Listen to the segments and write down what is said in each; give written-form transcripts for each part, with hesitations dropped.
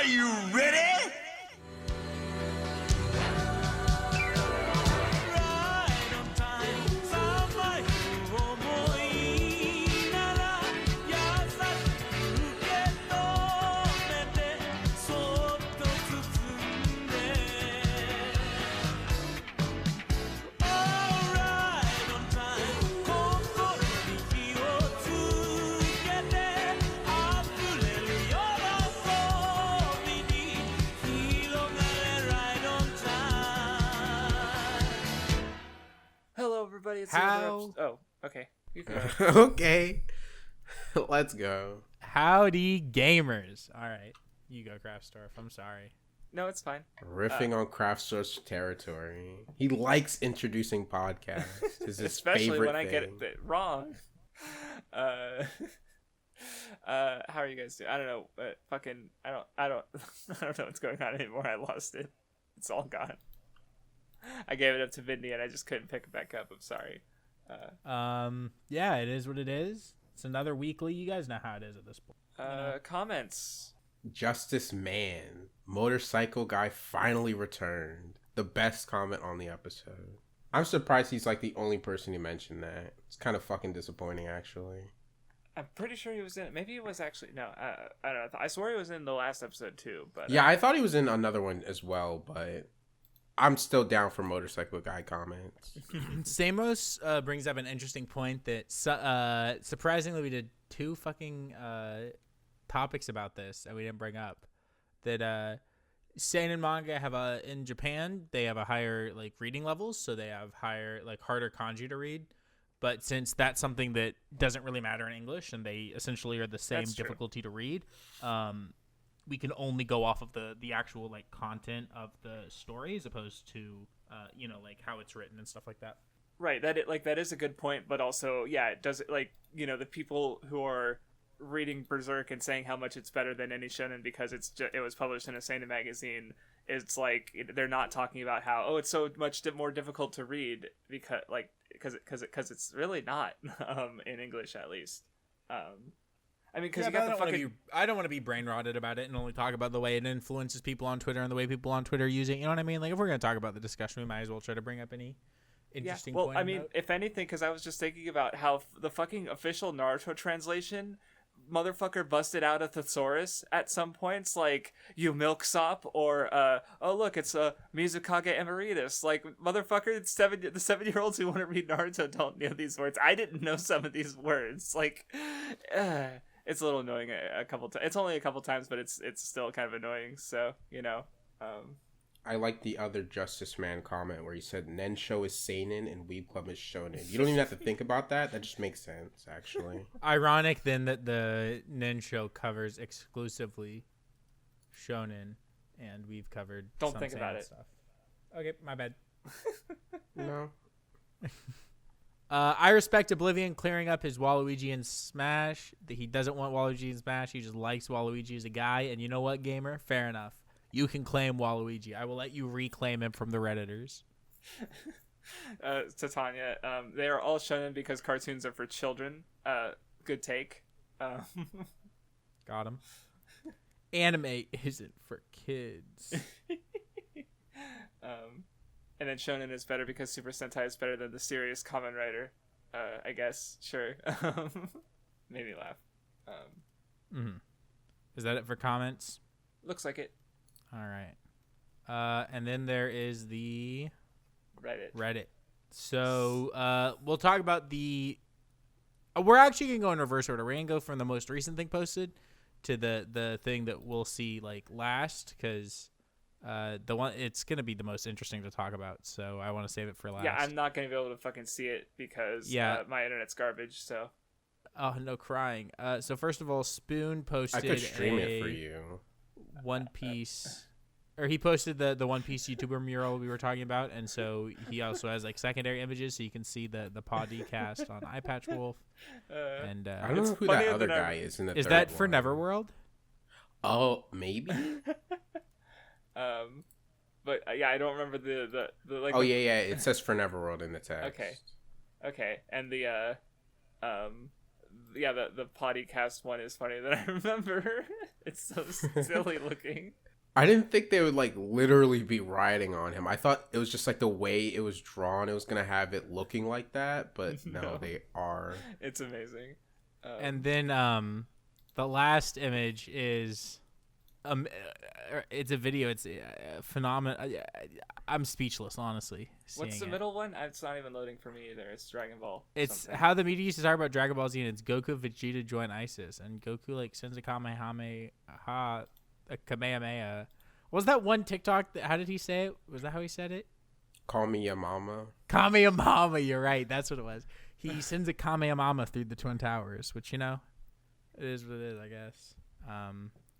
you ready? It's How? Oh, okay. You can go. Okay. Let's go. Howdy, gamers. All right. You go, Craftsdwarf. I'm sorry. No, it's fine. Riffing on Craftsdwarf's territory. He likes introducing podcasts. It's his Especially favorite when I get thing. it wrong. How are you guys doing? I don't know, but fucking, I don't I don't know what's going on anymore. I lost it. It's all gone. I gave it up to Vindy and I just couldn't pick it back up. I'm sorry. Yeah, it is what it is. It's another weekly. You guys know how it is at this point. Comments. Justice Man. Motorcycle guy finally returned. The best comment on the episode. I'm surprised he's like the only person who mentioned that. It's kind of fucking disappointing, actually. I'm pretty sure he was in it. Maybe he was actually... No, I don't know. I swore he was in the last episode too. But Yeah, I thought he was in another one as well, but... I'm still down for motorcycle guy comments. Samos brings up an interesting point that surprisingly we did two fucking topics about this that we didn't bring up. That seinen manga have in Japan they have a higher like reading levels, so they have higher like harder kanji to read. But since that's something that doesn't really matter in English, and they essentially are the same difficulty to read, we can only go off of the actual like content of the story as opposed to like how it's written and stuff like that. Right, that is a good point, but also it does it like the people who are reading Berserk and saying how much it's better than any shonen because it was published in a seinen magazine. It's like they're not talking about how it's so much more difficult to read because it's really not in English at least. I mean, because I don't want to be brain rotted about it and only talk about the way it influences people on Twitter and the way people on Twitter use it. You know what I mean? Like, if we're going to talk about the discussion, we might as well try to bring up any interesting point. Well, I mean, if anything, because I was just thinking about how the fucking official Naruto translation, motherfucker busted out a thesaurus at some points, like, you milksop, or, oh, look, it's a Mizukage Emeritus. Like, motherfucker, the 7-year-olds who want to read Naruto don't know these words. I didn't know some of these words. Like, it's a little annoying a couple times. It's only a couple times, but it's still kind of annoying. So, I like the other Justice Man comment where he said Nensho is seinen and Weeb Club is shonen. You don't even have to think about that. That just makes sense, actually. Ironic then that the Nensho covers exclusively shonen, and we've covered. Don't think about it. Stuff. Okay, my bad. No. I respect Oblivion clearing up his Waluigi in Smash. He doesn't want Waluigi in Smash. He just likes Waluigi as a guy. And you know what, gamer? Fair enough. You can claim Waluigi. I will let you reclaim him from the Redditors. To Tanya, they are all shonen because cartoons are for children. Good take. Got him. Anime isn't for kids. And then shonen is better because Super Sentai is better than the serious Kamen Rider. I guess. Sure. Made me laugh. Is that it for comments? Looks like it. All right. And then there is the Reddit. So we'll talk about the... we're actually going to go in reverse order. We're going to go from the most recent thing posted to the thing that we'll see like last, because... it's gonna be the most interesting to talk about, so I want to save it for last. Yeah, I'm not gonna be able to fucking see it because my internet's garbage. So, oh no, crying. So first of all, Spoon posted. I could stream it for you. One Piece, or he posted the One Piece YouTuber mural we were talking about, and so he also has like secondary images, so you can see the podcast on Eyepatch and I don't know who that other guy is in the. Is third that for one. Neverworld? Oh, maybe. But yeah, I don't remember the like. Oh yeah, it says for Neverworld in the text. Okay, and the the podcast one is funnier than I remember. It's so silly looking. I didn't think they would like literally be riding on him. I thought it was just like the way it was drawn, it was gonna have it looking like that, but no, they are. It's amazing. And then the last image is it's a video. It's phenomenal. I'm speechless, honestly. What's the middle one? It's not even loading for me either. It's Dragon Ball. It's something. how the media used to talk about Dragon Ball Z, and it's Goku, Vegeta join ISIS, and Goku like sends a Kamehameha. A Kamehameha. Was that one TikTok? How did he say it? Was that how he said it? Call me your mama. Kamehameha. You're right. That's what it was. He sends a Kamehameha through the Twin Towers, which, you know, it is what it is, I guess.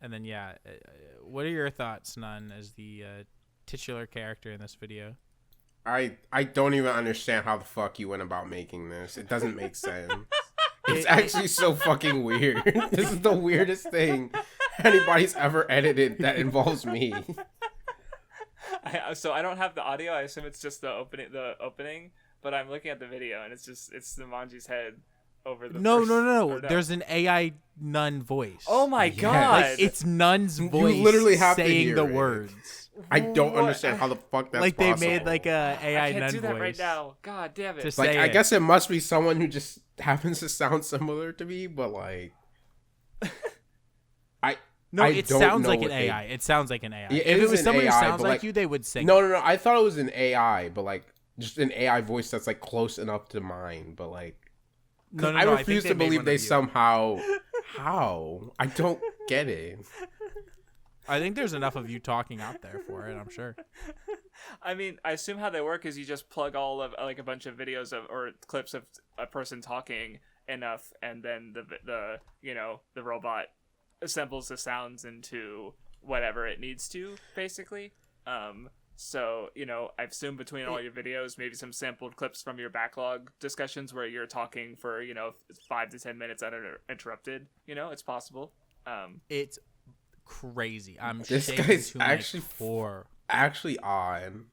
And then, yeah, what are your thoughts, Nun, as the titular character in this video? I don't even understand how the fuck you went about making this. It doesn't make sense. It's actually so fucking weird. This is the weirdest thing anybody's ever edited that involves me. So I don't have the audio. I assume it's just the opening. But I'm looking at the video, and it's Nunmanji's head over the. No. There's an AI Nun voice. Oh my god! Like, it's Nun's voice. You literally have saying to hear the it. words. I don't understand how the fuck that's like possible. they made like a AI I can't Nun do that voice right now. God damn it! to Like, say I it. guess it must be someone who just happens to sound similar to me, but like, No, I it don't sounds know like what an they- AI. It sounds like an AI. Yeah, If it is was an someone AI, who sounds but, like like, you, they would sing. no. I thought it was an AI, but like just an AI voice that's like close enough to mine. But like, No, I think refuse they to made believe one they of you. somehow. How? I don't get it. I think there's enough of you talking out there for it. I'm sure. I mean, I assume how they work is you just plug all of like a bunch of videos of or clips of a person talking enough, and then the robot assembles the sounds into whatever it needs to, basically. So, I assume between all your videos, maybe some sampled clips from your backlog discussions where you're talking for, 5 to 10 minutes uninterrupted. It's possible. It's crazy. I'm This shaking guy's to my actually core. Actually odd.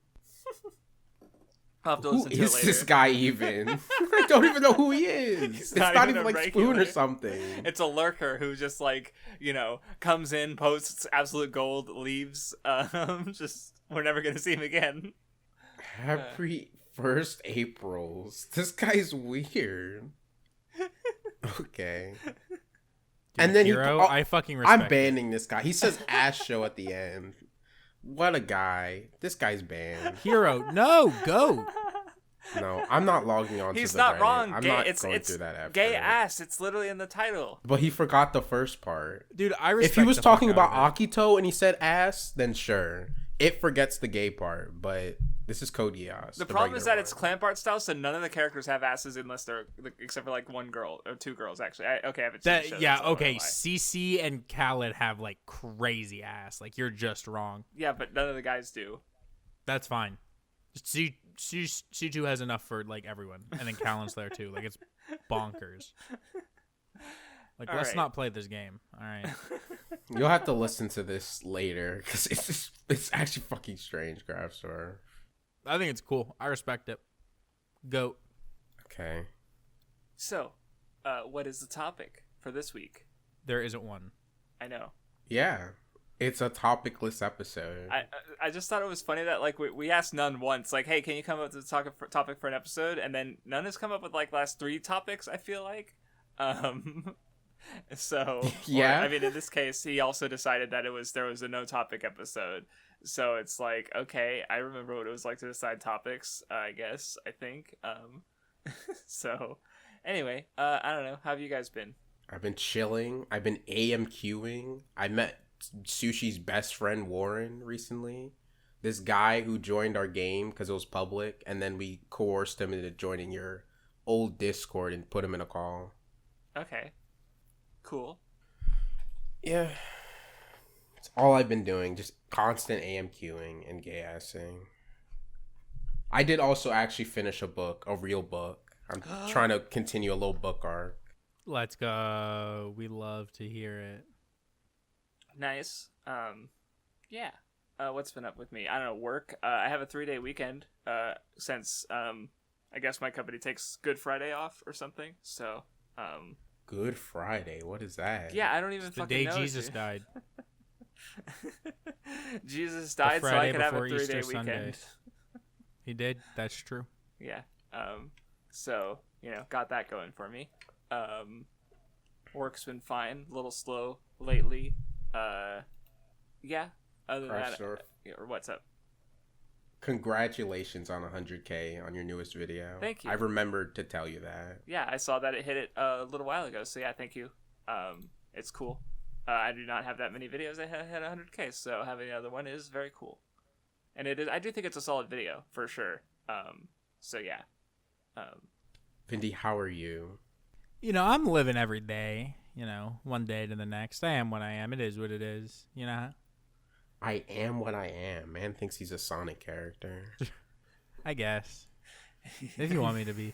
I'll have to Who listen to it is later. this guy even? I don't even know who he is. It's not even a like regular. Spoon or something. It's a lurker who just comes in, posts absolute gold, leaves. Just we're never gonna see him again. Happy first Aprils. This guy's weird. Okay. Dude, And then Hero, he, I fucking respect I'm banning this guy. He says ass show at the end. What a guy. This guy's banned. Hero, no, go. No, I'm not logging on He's to the not Reddit. wrong. I'm Gay, not it's going through that effort. gay ass. It's literally in the title. But he forgot the first part. Dude, I respect If he was the talking fuck out about of it. Akito and he said ass, then sure. It forgets the gay part, but this is Code Geass. The problem is that regular it's one. clamp art style, so none of the characters have asses unless they're except for like one girl or two girls actually. I haven't seen the show, Yeah, that's all I okay. lie. CC and Khaled have like crazy ass. Like you're just wrong. Yeah, but none of the guys do. That's fine. C2 has enough for like everyone, and then Callan's there too. Like it's bonkers. Like All let's right. not play this game. All right. You'll have to listen to this later because it's actually fucking strange, Craftsdwarf. I think it's cool. I respect it. Goat. Okay. So, what is the topic for this week? There isn't one. I know. Yeah. It's a topicless episode. I just thought it was funny that like we asked Nun once, like, hey, can you come up with a topic for an episode? And then Nun has come up with like last 3 topics, I feel like. So Yeah. I mean, in this case, he also decided that there was a no topic episode. So it's like, okay, I remember what it was like to decide topics. I think. So anyway, I don't know. How have you guys been? I've been chilling. I've been AMQing. I met Sushi's best friend Warren recently. This guy who joined our game because it was public, and then we coerced him into joining your old Discord and put him in a call. Okay. Cool. Yeah. It's all I've been doing. Just constant AMQing and gay-assing. I did also actually finish a book, a real book. I'm trying to continue a little book arc. Let's go. We love to hear it. Nice. Yeah. What's been up with me? I don't know, work. I have a 3-day weekend, since, I guess my company takes Good Friday off or something. So, Good Friday. What is that? Yeah, I don't even It's the fucking day know. Jesus dude. died. Jesus The died so I Friday could have a before 3-day Easter weekend. Sunday. He did. That's true. Yeah. So, got that going for me. Work's been fine. A little slow lately. Yeah. Other than that, Craftsdwarf. or what's up? Congratulations on 100K on your newest video. Thank you. I remembered to tell you that. Yeah, I saw that it hit it a little while ago. So yeah, thank you. It's cool. I do not have that many videos that hit 100K, so having another one is very cool. And it is. I do think it's a solid video for sure. So yeah. Vindy, how are you? I'm living every day. One day to the next. I am what I am. It is what it is. I am what I am. Man thinks he's a Sonic character. I guess. If you want me to be.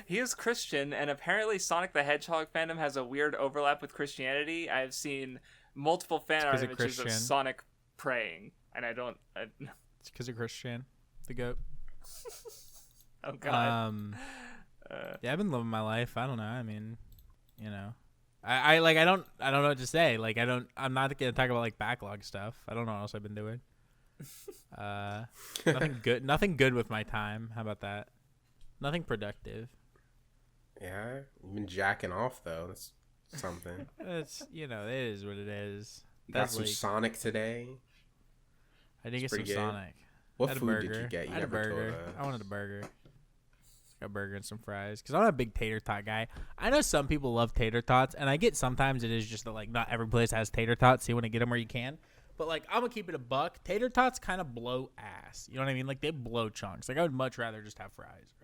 He is Christian, and apparently Sonic the Hedgehog fandom has a weird overlap with Christianity. I've seen multiple fan art images of Sonic praying, and I don't... It's because of Christian, the goat. Oh, God. Yeah, I've been living my life. I don't know. I mean, I don't know what to say. I'm not gonna talk about backlog stuff. I don't know what else I've been doing. Nothing good with my time. How about that? Nothing productive. Yeah, you've been jacking off though. That's something. It's it is what it is. You got some Sonic today. I did get some Sonic. What food did you get? I had a burger. I wanted a burger. A burger and some fries because I'm not a big tater tot guy. I know some people love tater tots, and I get sometimes it is just that not every place has tater tots, so you want to get them where you can. But I'm gonna keep it a buck. Tater tots kind of blow ass. You know what I mean? They blow chunks. I would much rather just have fries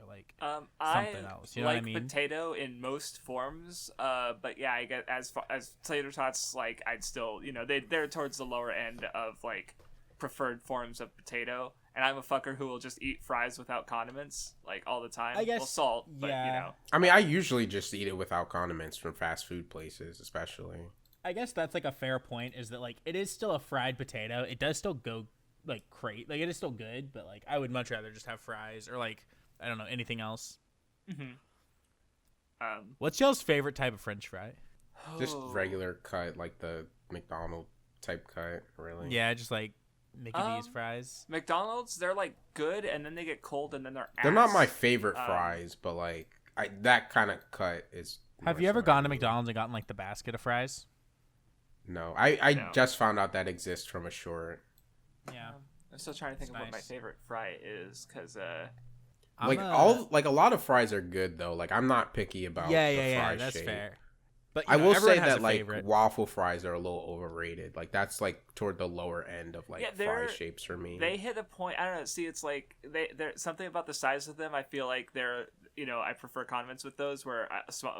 or something else. You know what I mean? Potato in most forms. But yeah, I get as far as tater tots, I'd still they're towards the lower end of preferred forms of potato. And I'm a fucker who will just eat fries without condiments, all the time. I guess, well, salt, but, yeah. I mean, I usually just eat it without condiments from fast food places, especially. I guess that's, a fair point, is that, it is still a fried potato. It does still go, great. It is still good, but, I would much rather just have fries or, I don't know, anything else. Mm-hmm. What's y'all's favorite type of French fry? Just regular cut, the McDonald's type cut, really. Yeah, just, Mickey D's fries. McDonald's, they're good, and then they get cold, and then they're They're not my favorite fries, but that kind of cut is. Have you ever gone to McDonald's and gotten the basket of fries? No, I just found out that exists from a short. Yeah, I'm still trying to think of what my favorite fry is, because a lot of fries are good though. I'm not picky about the fry that's shape. fair. But I will say that favorite. waffle fries are a little overrated. That's toward the lower end of fry shapes for me. They hit a point. I don't know. See, it's there's something about the size of them. I feel like they're I prefer condiments with those. Where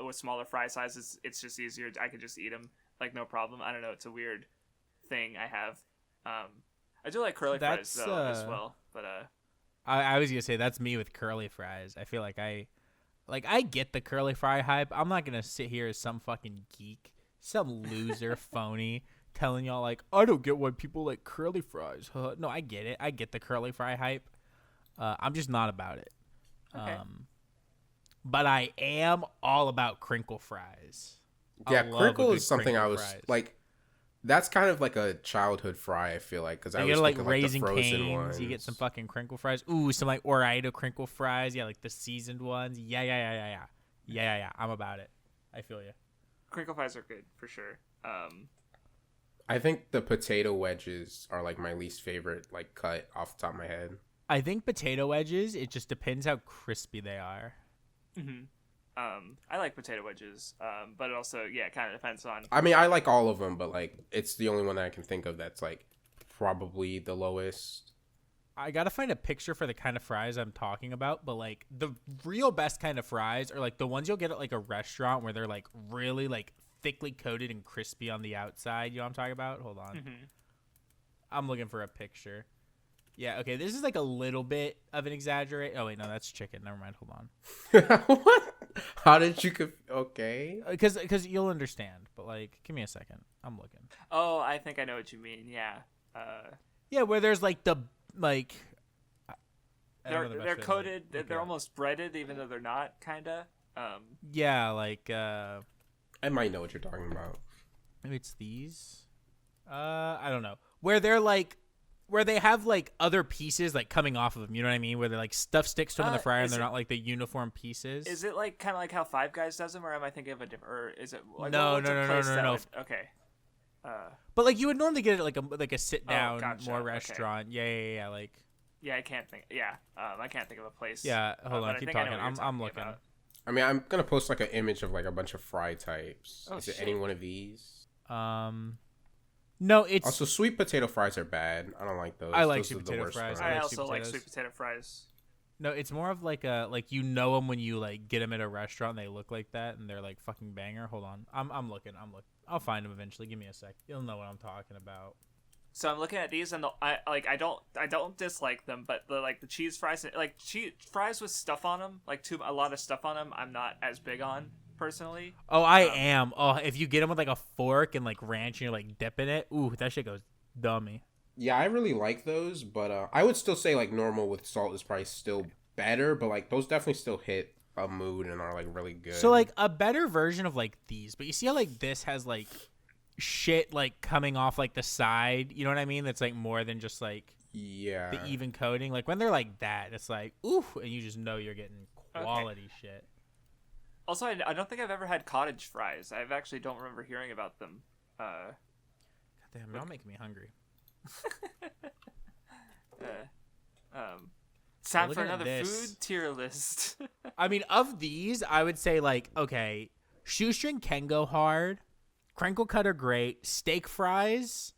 with smaller fry sizes, it's just easier. I could just eat them no problem. I don't know. It's a weird thing I have. I do like curly fries though as well. But I was gonna say that's me with curly fries. I feel like I get the curly fry hype. I'm not going to sit here as some fucking geek, some loser phony telling y'all I don't get why people like curly fries. No, I get it. I get the curly fry hype. I'm just not about it. Okay. But I am all about crinkle fries. Yeah, crinkle is something I was fries. That's kind of a childhood fry, I feel because I was thinking Raising the frozen Cane's, ones. You get some fucking crinkle fries. Ooh, some Oreo crinkle fries. Yeah, the seasoned ones. Yeah. I'm about it. I feel you. Crinkle fries are good for sure. I think the potato wedges are my least favorite cut off the top of my head. I think potato wedges. It just depends how crispy they are. Mm-hmm. I like potato wedges, but it also, it kind of depends on... I mean, I like all of them, but, it's the only one that I can think of that's, probably the lowest. I gotta find a picture for the kind of fries I'm talking about, but, the real best kind of fries are, the ones you'll get at, a restaurant where they're, really, thickly coated and crispy on the outside. You know what I'm talking about? Hold on. Mm-hmm. I'm looking for a picture. Yeah, okay, this is, a little bit of an exaggerate. Oh, wait, no, that's chicken. Never mind. Hold on. What? How did you... Okay. Because you'll understand, but, give me a second. I'm looking. Oh, I think I know what you mean, yeah. Yeah, where there's, they're coated, they're almost breaded, even though they're not, kind of. Yeah, I might know what you're talking about. Maybe it's these. I don't know. Where they're like, where they have like other pieces like coming off of them. You know what I mean? Where they're like stuff sticks to them in the fryer and they're not like the uniform pieces. Is it like kind of like how Five Guys does them, or am I thinking of a different? Or is it like, no. Okay. But like you would normally get it like a sit down gotcha. more restaurant. Okay. Yeah. Like. Yeah, I can't think. Yeah, I can't think of a place. Yeah, hold on, keep talking. I'm looking. About. I mean, I'm gonna post like an image of like a bunch of fry types. Oh, is it any one of these? No, it's also sweet potato fries are bad. I don't like those. I like those sweet are the potato worst fries. I also like sweet potato fries. No, it's more of like a you know them when you like get them at a restaurant. And they look like that and they're like fucking banger. Hold on, I'm looking. I'll find them eventually. Give me a sec. You'll know what I'm talking about. So I'm looking at these and I don't dislike them, but the cheese fries, like cheese fries with stuff on them, like a lot of stuff on them, I'm not as big on personally. Oh, I am. Oh, if you get them with like a fork and like ranch and you're like dipping it, ooh, that shit goes dummy. Yeah, I really like those, but I would still say like normal with salt is probably still better, but like those definitely still hit a mood and are like really good. So like a better version of like these, but you see how like this has like shit like coming off like the side, you know what I mean? That's like more than just like the even coating. Like when they're like that, it's like ooh, and you just know you're getting quality shit. Also, I don't think I've ever had cottage fries. I actually don't remember hearing about them. God damn, y'all making me hungry. It's time for another food tier list. I mean, of these, I would say like, okay, shoestring can go hard. Crinkle cut are great. Steak fries,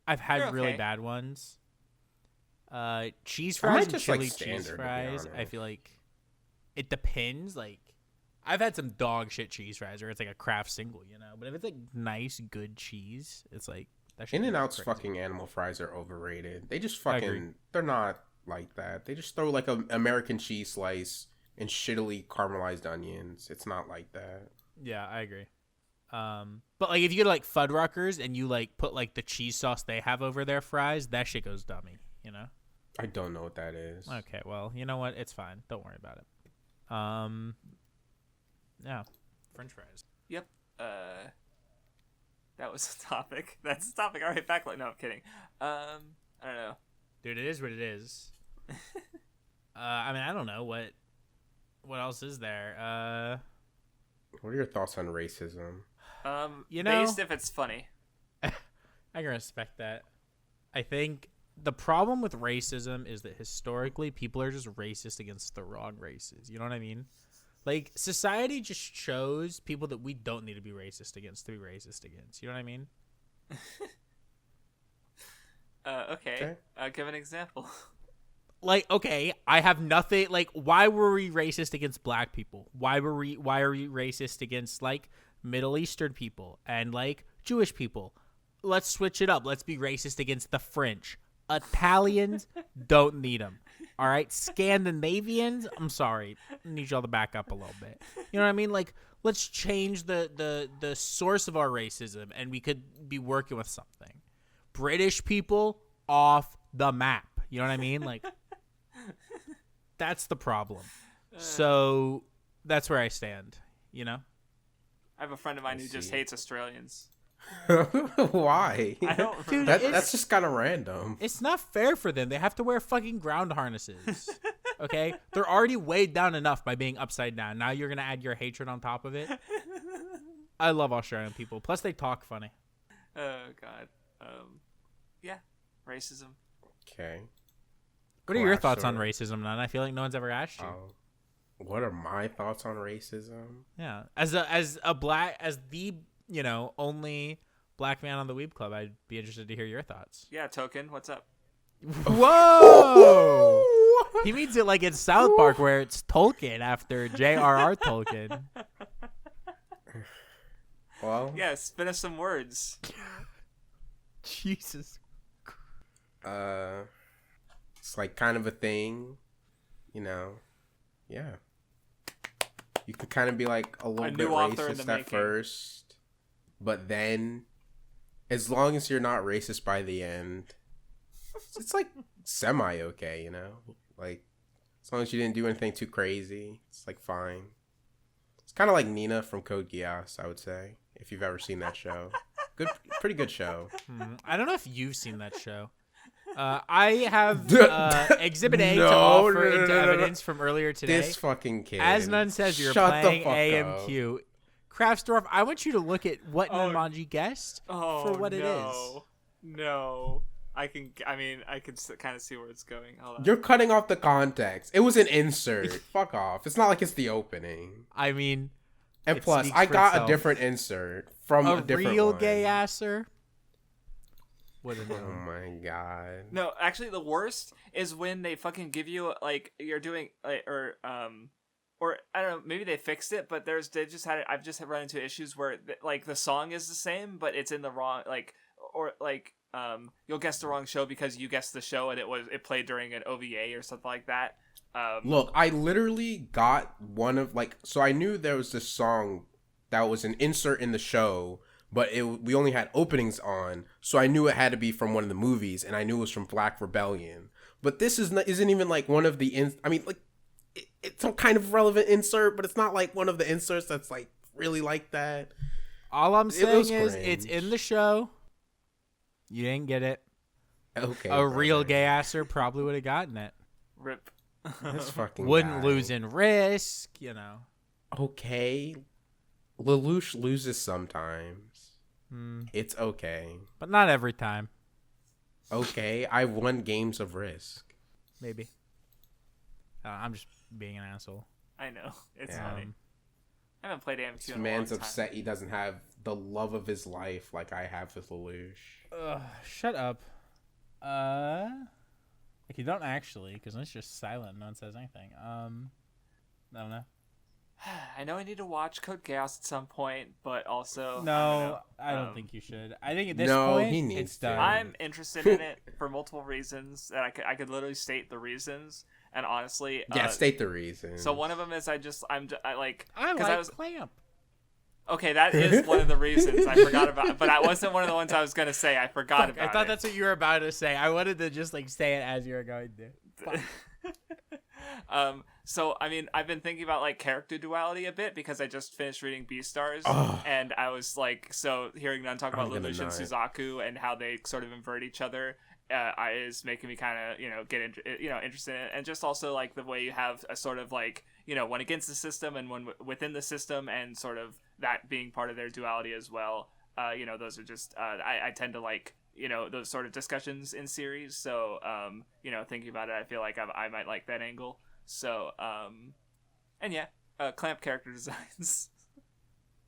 I've had really bad ones. Cheese fries and chili like cheese fries, I feel like it depends. Like, I've had some dog shit cheese fries where it's like a craft single, you know. But if it's like nice, good cheese, it's like that. In-N-Out's fucking animal fries are overrated. They just fucking, they're not like that. They just throw like a American cheese slice and shittily caramelized onions. It's not like that. Yeah, I agree. But like if you get like Fuddruckers and you like put like the cheese sauce they have over their fries, that shit goes dummy, you know? I don't know what that is. Okay, well, you know what? It's fine. Don't worry about it. Yeah. French fries. Yep. That was a topic. That's a topic. All right, backlog. No, I'm kidding. I don't know. Dude, it is what it is. I mean, I don't know what else is there. What are your thoughts on racism? You know, based if it's funny. I can respect that. I think the problem with racism is that historically people are just racist against the wrong races. You know what I mean? Like, society just chose people that we don't need to be racist against to be racist against. You know what I mean? Okay. Give an example. Like, okay, I have nothing. Like, why were we racist against black people? Why are we racist against like Middle Eastern people and like Jewish people? Let's switch it up. Let's be racist against the French. Italians, don't need them. All right, Scandinavians, I'm sorry, I need y'all to back up a little bit. You know what I mean? Like, let's change the source of our racism, and we could be working with something. British people off the map. You know what I mean? Like, that's the problem. So that's where I stand. You know? I have a friend of mine who just hates Australians. Why? I don't. Dude, that's just kind of random. It's not fair for them. They have to wear fucking ground harnesses. Okay? They're already weighed down enough by being upside down. Now you're going to add your hatred on top of it? I love Australian people. Plus, they talk funny. Oh, God. Yeah. Racism. Okay. What are your thoughts on racism, Nun? I feel like no one's ever asked you. What are my thoughts on racism? Yeah. As the, you know, only black man on the Weeb Club, I'd be interested to hear your thoughts. Yeah, Token, what's up? Whoa! He means it like in South Park where it's Tolkien after J.R.R. Tolkien. Well, yeah, spin us some words. Jesus. It's like kind of a thing, you know. Yeah. You could kind of be like a little bit racist at first, but then as long as you're not racist by the end, it's like semi okay, you know? Like, as long as you didn't do anything too crazy, it's like fine. It's Kind of like Nina from Code Geass, I would say, if you've ever seen that show. Pretty good show. I don't know if you've seen that show. I have Exhibit A to No, offer no, into no, no. evidence from earlier today. This fucking kid. As Nun says, you're Shut playing the fuck AMQ. up. Craftsdwarf, I want you to look at what Nunmanji guessed for what it is. No. I can kind of see where it's going. Hold on. You're cutting off the context. It was an insert. Fuck off. It's not like it's the opening. I mean, And it plus, speaks I for got itself. a different insert from a different real one. gay asser. What a Oh my god. No, actually, the worst is when they fucking give you like you're doing like, or I don't know, maybe they fixed it, but I've just run into issues where like the song is the same, but it's in the wrong you'll guess the wrong show because you guessed the show and it played during an OVA or something like that. Look, I literally got one of so I knew there was this song that was an insert in the show, but we only had openings on, so I knew it had to be from one of the movies, and I knew it was from Black Rebellion. But this isn't even like one of the it's some kind of relevant insert, but it's not like one of the inserts that's like really like that. All I'm saying is cringe. it's in the show. You didn't get it. Okay, A real brother. gay asser probably would have gotten it. Rip. This fucking Wouldn't guy. lose in risk, you know. Okay, Lelouch loses sometimes. Hmm. It's okay. But not every time. Okay, I won games of Risk. Maybe. I'm just being an asshole. I know it's Yeah. funny. I haven't played AMQ This in a man's long time. upset he doesn't have the love of his life like I have with Lelouch. Shut up. Like you don't actually, because it's just silent. No one says anything. I don't know. I know I need to watch Code Geass at some point, but also No, I I don't don't know. think you should. I think at this No, point, he needs it's to. done. I'm interested in it for multiple reasons that I could literally state the reasons, and honestly, Yeah, state the reason. So one of them is I like I because like Clamp. okay, that is one of the reasons I forgot about, but I wasn't one of the ones I was gonna say. I forgot about. I thought that's what you were about to say. I wanted to just like say it as you were going to. Fuck. So I mean, I've been thinking about like character duality a bit because I just finished reading Beastars, Ugh. and I was like, so hearing Nun talk about I'm gonna Lelouch and nut. Suzaku and how they sort of invert each other, is making me kind of get interested in it, and just also like the way you have a sort of like one against the system and one within the system, and sort of that being part of their duality as well. Those are just I tend to like those sort of discussions in series. So thinking about it, I feel like I might like that angle. So and yeah, Clamp character designs.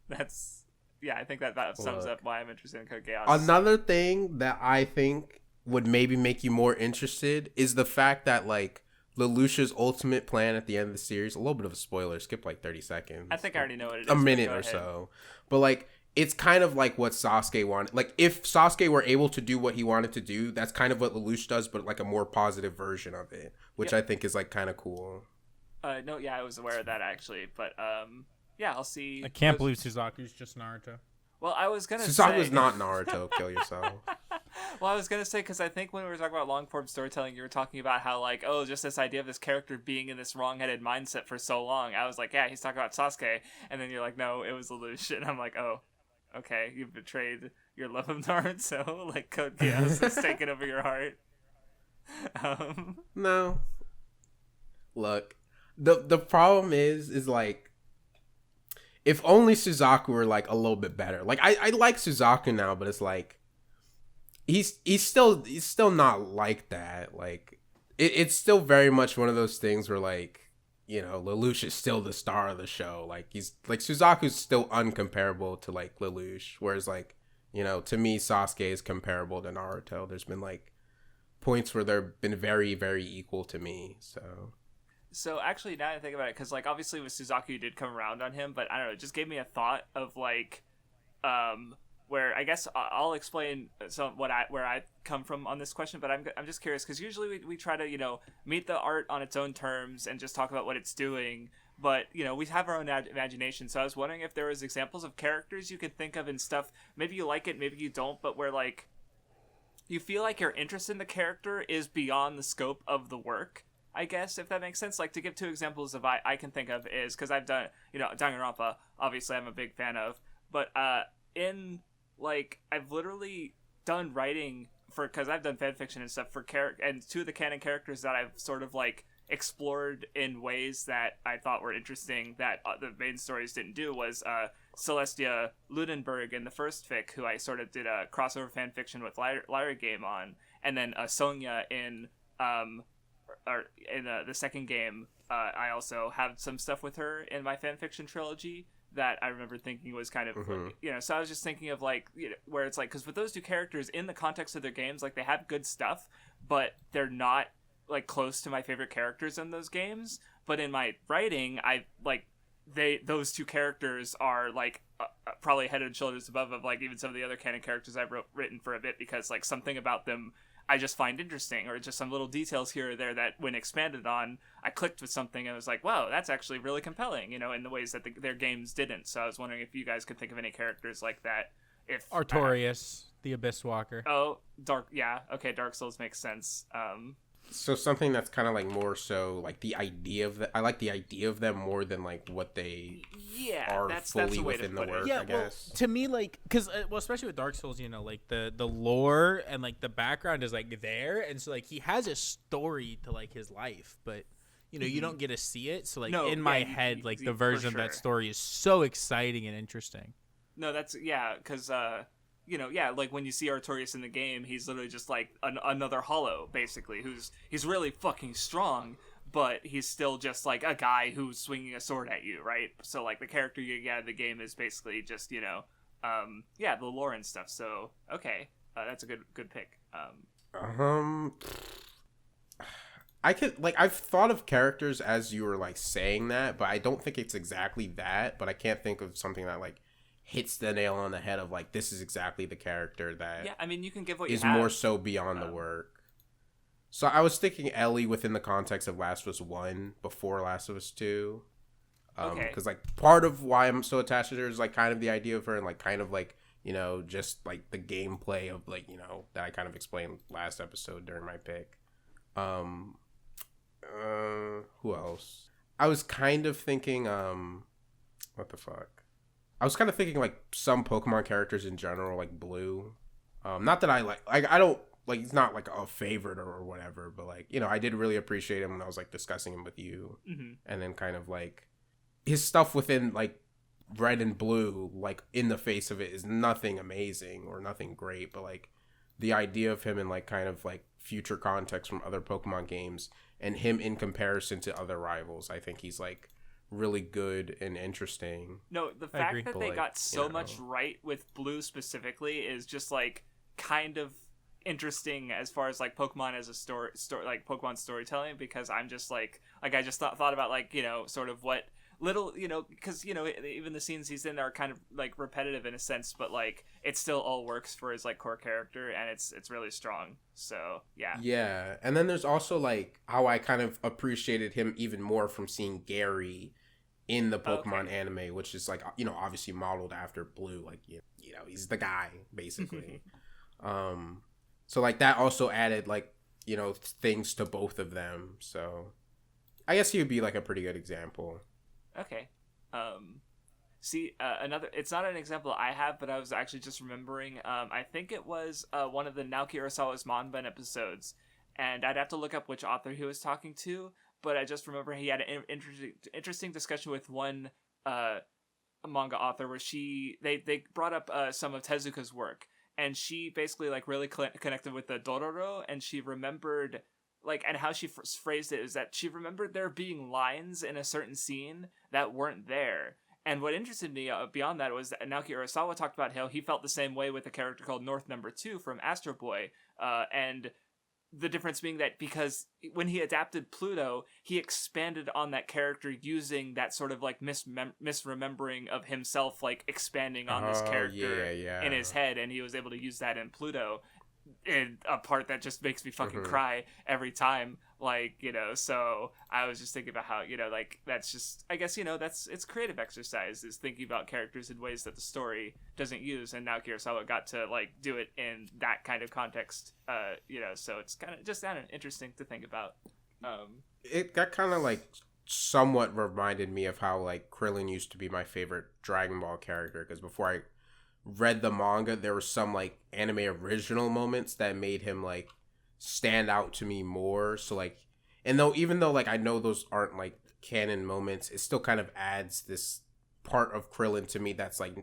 I think that sums up why I'm interested in Code Geass. Another thing that I think would maybe make you more interested is the fact that like Lelouch's ultimate plan at the end of the series, a little bit of a spoiler, skip like 30 seconds. I think I already know what it is. A but minute go or ahead. so. But like it's kind of like what Sasuke wanted. Like if Sasuke were able to do what he wanted to do, that's kind of what Lelouch does, but like a more positive version of it, which I think is like kind of cool. No, yeah, I was aware of that actually, but yeah, I'll see. I can't believe Suzaku's just Naruto. Well, I was gonna Suzaku's say not Naruto. Kill yourself. Well, I was gonna say because I think when we were talking about long form storytelling, you were talking about how like just this idea of this character being in this wrong-headed mindset for so long. I was like, yeah, he's talking about Sasuke, and then you're like, no, it was Lelouch, and I'm like, oh, okay, you've betrayed your love of Naruto, like Code Geass has taken over your heart. No. Look, the problem is like if only Suzaku were like a little bit better. Like I like Suzaku now, but it's like he's still not like that. Like it's still very much one of those things where like Lelouch is still the star of the show. Like he's like Suzaku's still uncomparable to like Lelouch, whereas like to me Sasuke is comparable to Naruto. There's been like points where they've been very, very equal to me. So actually, now that I think about it, because like obviously with Suzaku, you did come around on him, but I don't know, it just gave me a thought of like, where I guess I'll explain where I come from on this question, but I'm just curious because usually we try to meet the art on its own terms and just talk about what it's doing, but we have our own imagination. So I was wondering if there was examples of characters you could think of and stuff. Maybe you like it, maybe you don't, but where like you feel like your interest in the character is beyond the scope of the work. I guess, if that makes sense. Like, to give two examples of I can think of is, because I've done, Danganronpa, obviously I'm a big fan of, but in, like, I've literally done writing because I've done fanfiction and stuff for and two of the canon characters that I've sort of, like, explored in ways that I thought were interesting that the main stories didn't do was Celestia Ludenberg in the first fic, who I sort of did a crossover fanfiction with Lyra Game on, and then Sonya in the second game. I also have some stuff with her in my fanfiction trilogy that I remember thinking was kind of, so I was just thinking of, like, where it's like, because with those two characters in the context of their games, like, they have good stuff, but they're not, like, close to my favorite characters in those games. But in my writing, I, like, those two characters are, like, probably head and shoulders above of, like, even some of the other canon characters I've written for a bit, because, like, something about them I just find interesting, or just some little details here or there that, when expanded on, I clicked with something and was like, wow, that's actually really compelling, in the ways that their games didn't. So I was wondering if you guys could think of any characters like that. If Artorias, the Abyss Walker. Oh, Dark Souls makes sense. So something that's kind of, like, more so, like, the idea of I like the idea of them more than, like, what they are fully within the work, I guess. To me, like, because, especially with Dark Souls, like, the lore and, like, the background is, like, there. And so, like, he has a story to, like, his life, but, you don't get to see it. So, like, in my head, like, the version of that story is so exciting and interesting. No, that's, because, like, when you see Artorias in the game, he's literally just, like, another Hollow, basically, he's really fucking strong, but he's still just, like, a guy who's swinging a sword at you, right? So, like, the character you get out of the game is basically just, the lore and stuff. So, okay, that's a good pick. I could, like, I've thought of characters as you were, like, saying that, but I don't think it's exactly that, but I can't think of something that, like, hits the nail on the head of, like, this is exactly the character that you can give what is you have. more so beyond the work. So I was thinking Ellie within the context of Last of Us 1 before Last of Us 2. Because, like, part of why I'm so attached to her is, like, kind of the idea of her and, like, kind of, like, just, like, the gameplay of, like, that I kind of explained last episode during my pick. Who else? I was kind of thinking, what the fuck? I was kind of thinking, like, some Pokemon characters in general, like Blue. Not that I I don't, like, he's not, like, a favorite or whatever, but, like, I did really appreciate him when I was, like, discussing him with you. Mm-hmm. And then kind of, like, his stuff within, like, Red and Blue, like, in the face of it is nothing amazing or nothing great, but, like, the idea of him in, like, kind of, like, future context from other Pokemon games and him in comparison to other rivals, I think he's, like, really good and interesting. No, the fact that they got so much right with Blue specifically is just, like, kind of interesting as far as, like, Pokemon as a story like Pokemon storytelling, because I'm just like I just thought about, like, sort of what little, because, even the scenes he's in are kind of, like, repetitive in a sense, but, like, it still all works for his, like, core character, and it's really strong. So yeah, and then there's also, like, how I kind of appreciated him even more from seeing Gary in the Pokemon anime, which is, like, obviously modeled after Blue, like, he's the guy basically. So, like, that also added, like, things to both of them. So I guess he would be, like, a pretty good example. Okay. Another, it's not an example I have, but I was actually just remembering, I think it was one of the Naoki Urasawa's Manban episodes, and I'd have to look up which author he was talking to, but I just remember he had an interesting discussion with one manga author where they brought up some of Tezuka's work, and she basically, like, really connected with the Dororo, and she remembered, like, and how she phrased it is that she remembered there being lines in a certain scene that weren't there. And what interested me beyond that was that Naoki Urasawa talked about how he felt the same way with a character called North Number 2 from Astro Boy, and the difference being that because when he adapted Pluto, he expanded on that character using that sort of, like, misremembering of himself, like, expanding on this character in his head, and he was able to use that in Pluto. In a part that just makes me fucking cry every time, like, so I was just thinking about how, like, that's just, I guess, it's creative exercise, is thinking about characters in ways that the story doesn't use, and Naoki Urasawa got to, like, do it in that kind of context, so it's kind of just interesting to think about. It got kind of like somewhat reminded me of how like Krillin used to be my favorite Dragon Ball character, because before I read the manga, there were some like anime original moments that made him like stand out to me more. So like, and though even though like I know those aren't like canon moments, it still kind of adds this part of Krillin to me that's like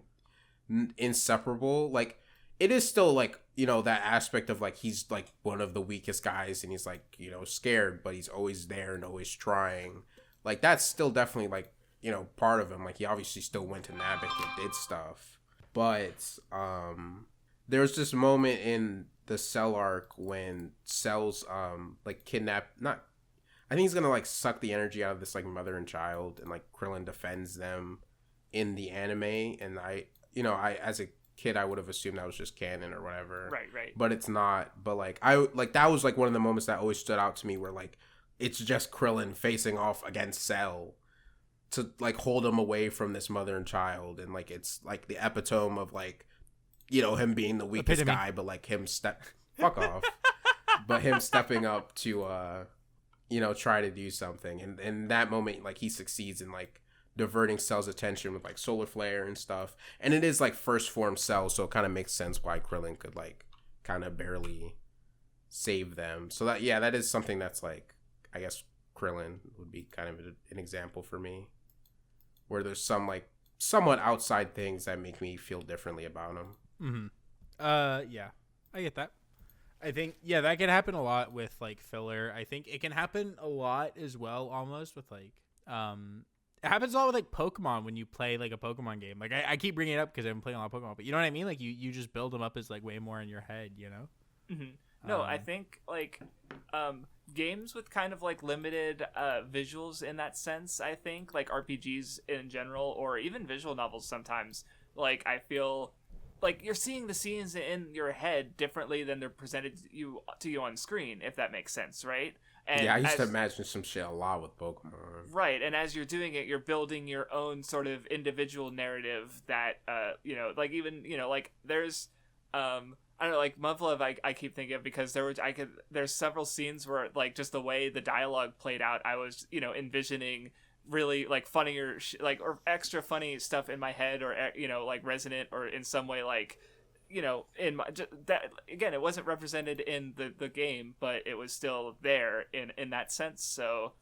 inseparable. Like it is still like, you know, that aspect of like he's like one of the weakest guys and he's like, you know, scared, but he's always there and always trying. Like that's still definitely like, you know, part of him. Like he obviously still went to Namek and did stuff. But there was this moment in the Cell arc when Cell's like kidnapped, not, I think he's gonna like suck the energy out of this like mother and child, and like Krillin defends them in the anime. And I as a kid I would have assumed that was just canon or whatever. Right. But it's not. But like I like that was like one of the moments that always stood out to me, where like it's just Krillin facing off against Cell to like hold him away from this mother and child, and like it's like the epitome of like, you know, him being the weakest guy, but like him fuck off. But him stepping up to you know, try to do something. And in that moment, like he succeeds in like diverting Cell's attention with like solar flare and stuff. And it is like first form Cell, so it kind of makes sense why Krillin could like kind of barely save them. So that, yeah, that is something that's like, I guess Krillin would be kind of an example for me, where there's some like somewhat outside things that make me feel differently about him. Yeah, I get that. I think, yeah, that can happen a lot with like filler. I think it can happen a lot as well, almost with like, it happens a lot with like Pokemon when you play like a Pokemon game. Like I keep bringing it up because I've been playing a lot of Pokemon, but you know what I mean? Like you just build them up as like way more in your head, you know? Mm-hmm. No, I think like games with kind of like limited visuals in that sense, I think like RPGs in general, or even visual novels sometimes, like I feel like you're seeing the scenes in your head differently than they're presented to you on screen, if that makes sense, right? And yeah, I used to imagine some shit a lot with Pokemon. Right, and as you're doing it, you're building your own sort of individual narrative that, you know, like even, you know, like there's, I don't know, like Muv-Luv I keep thinking of, because there's several scenes where like just the way the dialogue played out, I was, you know, envisioning really like funnier like or extra funny stuff in my head, or you know, like resonant or in some way like, you know, in my that again, it wasn't represented in the game, but it was still there in that sense. So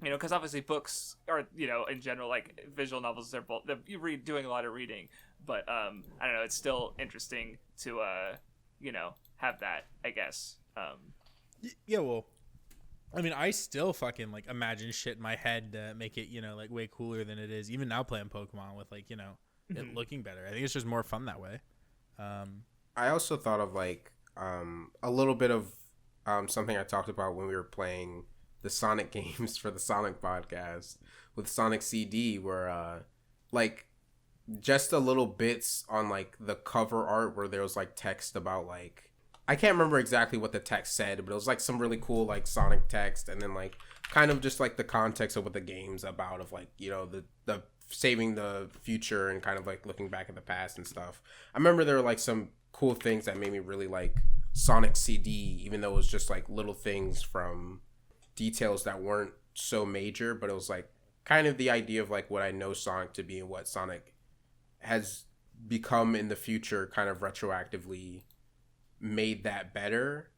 you know, because obviously books are, you know, in general, like visual novels, they're doing a lot of reading, but I don't know, it's still interesting to you know, have that, I guess. Yeah, well, I mean, I still fucking like imagine shit in my head to make it, you know, like way cooler than it is. Even now playing Pokemon with like, you know, it looking better. I think it's just more fun that way. I also thought of like a little bit of something I talked about when we were playing the Sonic games for the Sonic podcast with Sonic CD, where like just a little bits on like the cover art where there was like text about like, I can't remember exactly what the text said, but it was like some really cool like Sonic text, and then like kind of just like the context of what the game's about, of like, you know, the saving the future and kind of like looking back at the past and stuff. I remember there were like some cool things that made me really like Sonic CD, even though it was just like little things from details that weren't so major, but it was like kind of the idea of like what I know Sonic to be and what Sonic has become in the future kind of retroactively made that better.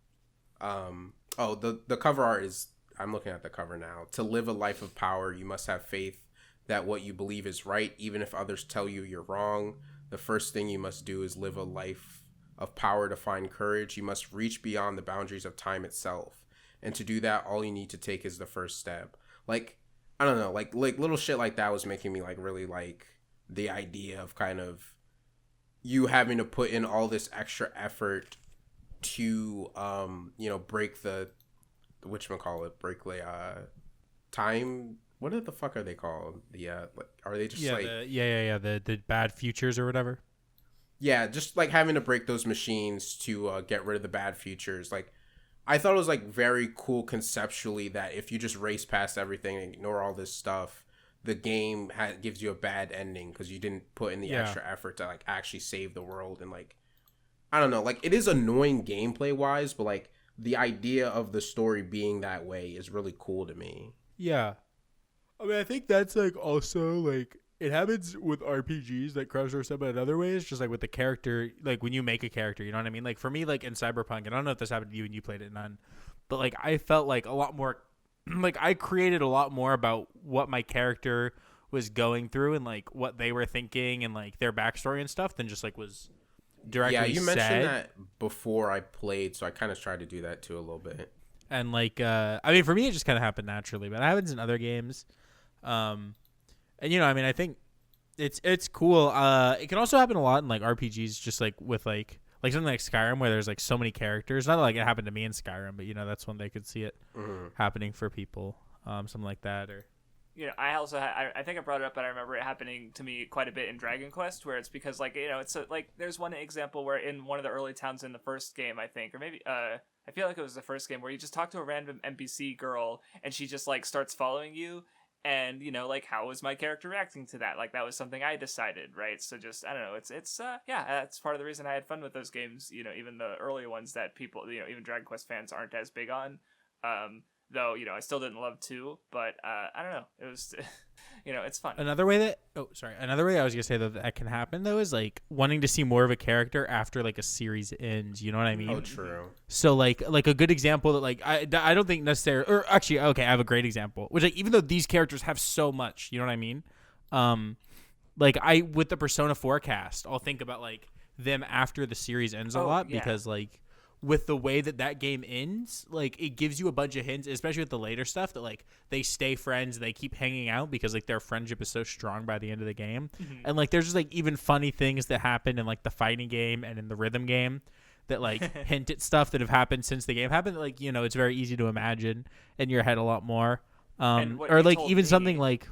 The cover art is, I'm looking at the cover now. To live a life of power, you must have faith that what you believe is right, even if others tell you you're wrong. The first thing you must do is live a life of power. To find courage, you must reach beyond the boundaries of time itself. And to do that, all you need to take is the first step. Like, I don't know, like little shit like that was making me like really like the idea of kind of you having to put in all this extra effort to you know, break the time, what the fuck are they called, the like, are they just the bad futures or whatever? Yeah, just like having to break those machines to get rid of the bad futures. Like, I thought it was like very cool conceptually that if you just race past everything and ignore all this stuff, the game gives you a bad ending because you didn't put in the extra effort to like actually save the world. And like, I don't know, like it is annoying gameplay wise, but like the idea of the story being that way is really cool to me. Yeah. I mean, I think that's like also like it happens with RPGs like Craftsdwarf said, but in other ways, just like with the character, like when you make a character, you know what I mean? Like for me, like in Cyberpunk, and I don't know if this happened to you when you played it, none, but like I felt like a lot more, like I created a lot more about what my character was going through and like what they were thinking and like their backstory and stuff than just like was directly Yeah, you said. mentioned that before I played, so I kind of tried to do that too a little bit. And like, I mean, for me, it just kind of happened naturally, but it happens in other games. And you know, I mean, I think it's cool. It can also happen a lot in like RPGs, just like with like something like Skyrim, where there's like so many characters. Not like it happened to me in Skyrim, but you know, that's when they could see it happening for people, something like that. Or you know, I also I think I brought it up, but I remember it happening to me quite a bit in Dragon Quest, where it's because like, you know, it's like there's one example where in one of the early towns in the first game, I think, or maybe I feel like it was the first game, where you just talk to a random NPC girl and she just like starts following you. And, you know, like, how was my character reacting to that? Like, that was something I decided, right? So just, I don't know, it's yeah, that's part of the reason I had fun with those games, you know, even the earlier ones that people, you know, even Dragon Quest fans aren't as big on. Though, you know, I still didn't love 2, but, I don't know, it was, you know, it's fun. Another way I was gonna say that can happen though is like wanting to see more of a character after like a series ends. You know what I mean? Oh, true. So like a good example that like I don't think necessarily, or actually okay, I have a great example. Which like even though these characters have so much, you know what I mean? Like I with the Persona 4 cast, I'll think about like them after the series ends a lot because like with the way that game ends, like it gives you a bunch of hints, especially with the later stuff, that like they stay friends, they keep hanging out because like their friendship is so strong by the end of the game. And like there's just like even funny things that happen in like the fighting game and in the rhythm game that like hint at stuff that have happened since the game happened. Like, you know, it's very easy to imagine in your head a lot more. Or like even something like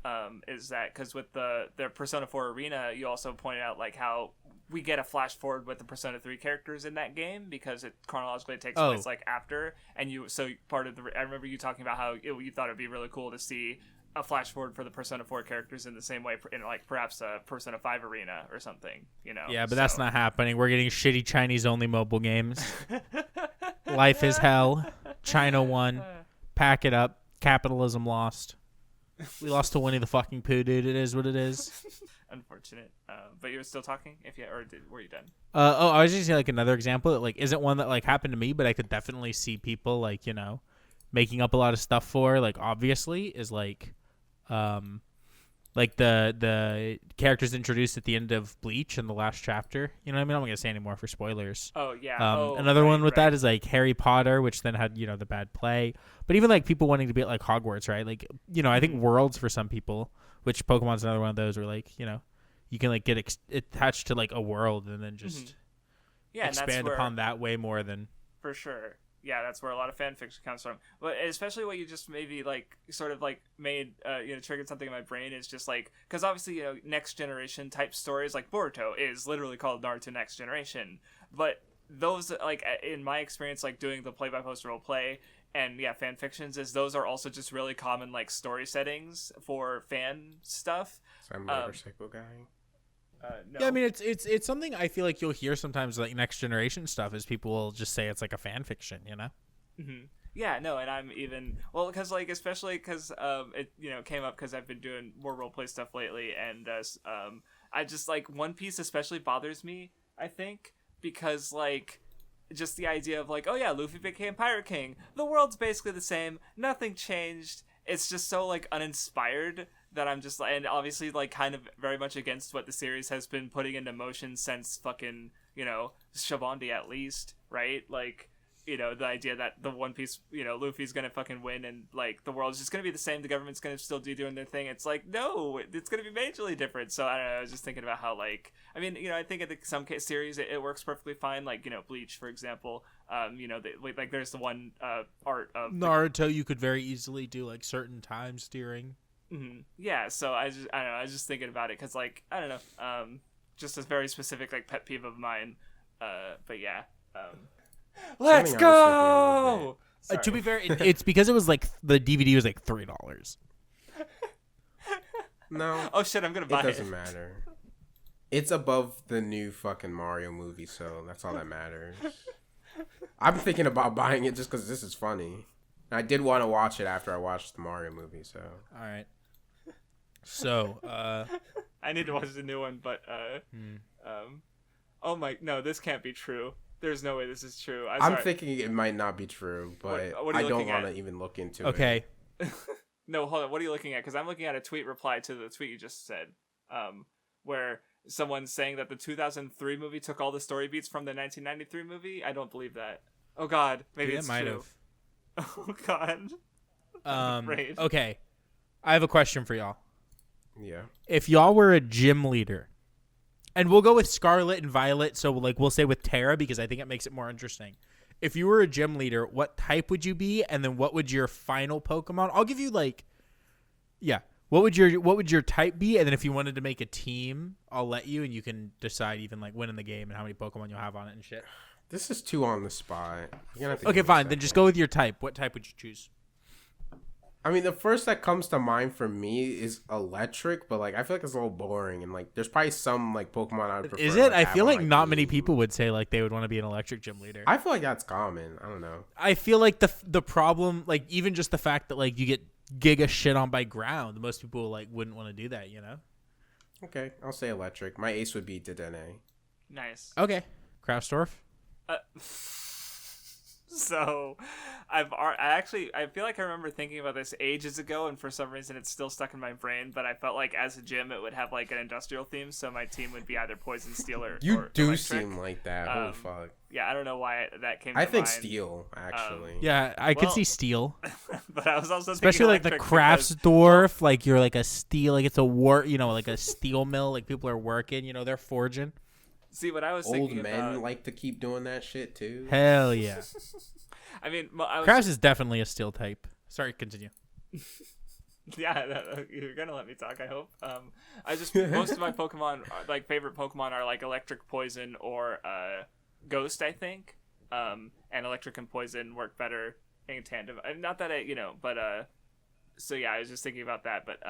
is that because with the Persona 4 Arena, you also pointed out like how we get a flash forward with the Persona 3 characters in that game because it chronologically takes place like after, and I remember you talking about how you thought it'd be really cool to see a flash forward for the Persona 4 characters in the same way in like perhaps a Persona 5 Arena or something, you know. Yeah, but that's not happening. We're getting shitty Chinese only mobile games. Life is hell. China won. Pack it up. Capitalism lost. We lost to Winnie the fucking Pooh, dude. It is what it is. Unfortunate. But you were still talking? Were you done? I was just saying like another example that like isn't one that like happened to me, but I could definitely see people like, you know, making up a lot of stuff for. Like obviously is like the characters introduced at the end of Bleach in the last chapter. You know what I mean? I'm not gonna say any more for spoilers. Oh yeah. Another one with that is like Harry Potter, which then had, you know, the bad play. But even like people wanting to be at like Hogwarts, right? Like, you know, I think Worlds for some people, which Pokemon's another one of those where like, you know, you can like get attached to like a world and then just expand upon that way more than for sure. Yeah, that's where a lot of fan fiction comes from. But especially what you just maybe like sort of like made you know, triggered something in my brain is just like, because obviously, you know, next generation type stories like Boruto is literally called Naruto Next Generation. But those, like in my experience, like doing the play-by-post role play and yeah, fan fictions, is those are also just really common like story settings for fan stuff. So I'm a motorcycle guy. No. Yeah, I mean it's something I feel like you'll hear sometimes like next generation stuff is people will just say it's like a fan fiction, you know. Mm-hmm. Yeah, no, and I'm even because like especially because it, you know, came up because I've been doing more roleplay stuff lately, and I just like One Piece especially bothers me, I think, because like just the idea of like, oh yeah, Luffy became Pirate King, the world's basically the same, nothing changed. It's just so like uninspired that I'm just like, and obviously like kind of very much against what the series has been putting into motion since fucking, you know, Shabandi at least, right? Like, you know, the idea that the One Piece, you know, Luffy's gonna fucking win and like the world's just gonna be the same, the government's gonna still be doing their thing. It's like, no, it's gonna be majorly different. So I don't know, I was just thinking about how like, I mean, you know, I think in some case series it works perfectly fine, like, you know, Bleach for example. You know, like there's the one art of Naruto, you could very easily do like certain time steering. Mm-hmm. Yeah, so I don't know, I was just thinking about it because like, I don't know, just a very specific like pet peeve of mine. But yeah, let's go. To be fair, it's because it was like the DVD was like $3. No. Oh shit, I'm gonna buy it. It doesn't matter. It's above the new fucking Mario movie, so that's all that matters. I'm thinking about buying it just because this is funny. I did want to watch it after I watched the Mario movie, so. All right. So, I need to watch the new one, but oh my, no, this can't be true. There's no way this is true. I'm thinking it might not be true, but what are you I don't looking want to at? even look into it. okay. No, hold on. What are you looking at? Because I'm looking at a tweet reply to the tweet you just said, where someone's saying that the 2003 movie took all the story beats from the 1993 movie. I don't believe that. Oh God, maybe it's might true. have. Oh God. Great. Okay. I have a question for y'all. Yeah. If y'all were a gym leader, and we'll go with Scarlet and Violet, so like we'll say with Terra because I think it makes it more interesting. If you were a gym leader, what type would you be, and then what would your final Pokemon? I'll give you what would your type be, and then if you wanted to make a team, I'll let you, and you can decide even like when in the game and how many Pokemon you'll have on it and shit. This is too on the spot. Okay, fine. Then just go with your type. What type would you choose? I mean, the first that comes to mind for me is electric, but like I feel like it's a little boring, and like there's probably some like Pokemon I would prefer. Is it? I have feel on like my not many team. people would say like they would want to be an electric gym leader. I feel like that's common. I don't know. I feel like the problem, like even just the fact that like you get giga shit on by ground, most people like wouldn't want to do that, you know? Okay, I'll say electric. My ace would be Dedenne. Nice. Okay. Craftsdwarf? So, I feel like I remember thinking about this ages ago, and for some reason it's still stuck in my brain. But I felt like as a gym, it would have like an industrial theme, so my team would be either Poison, Steel, or You do electric. seem like that. Holy fuck. Yeah, I don't know why that came. I to think mind. Steel, actually. Yeah, I could Well, see steel. But I was also Especially thinking like the electric because- Craftsdwarf, like you're like a steel, like it's a war, you know, like a steel mill, like people are working, you know, they're forging. See what I was Old thinking men about. like to keep doing that shit too. Hell yeah. I mean, I was Crafts is definitely a steel type. Sorry, continue. Yeah, you're gonna let me talk. I hope. I just most of my Pokemon, like favorite Pokemon, are like Electric, Poison, or Ghost. I think. And Electric and Poison work better in tandem. Not that but so yeah, I was just thinking about that. But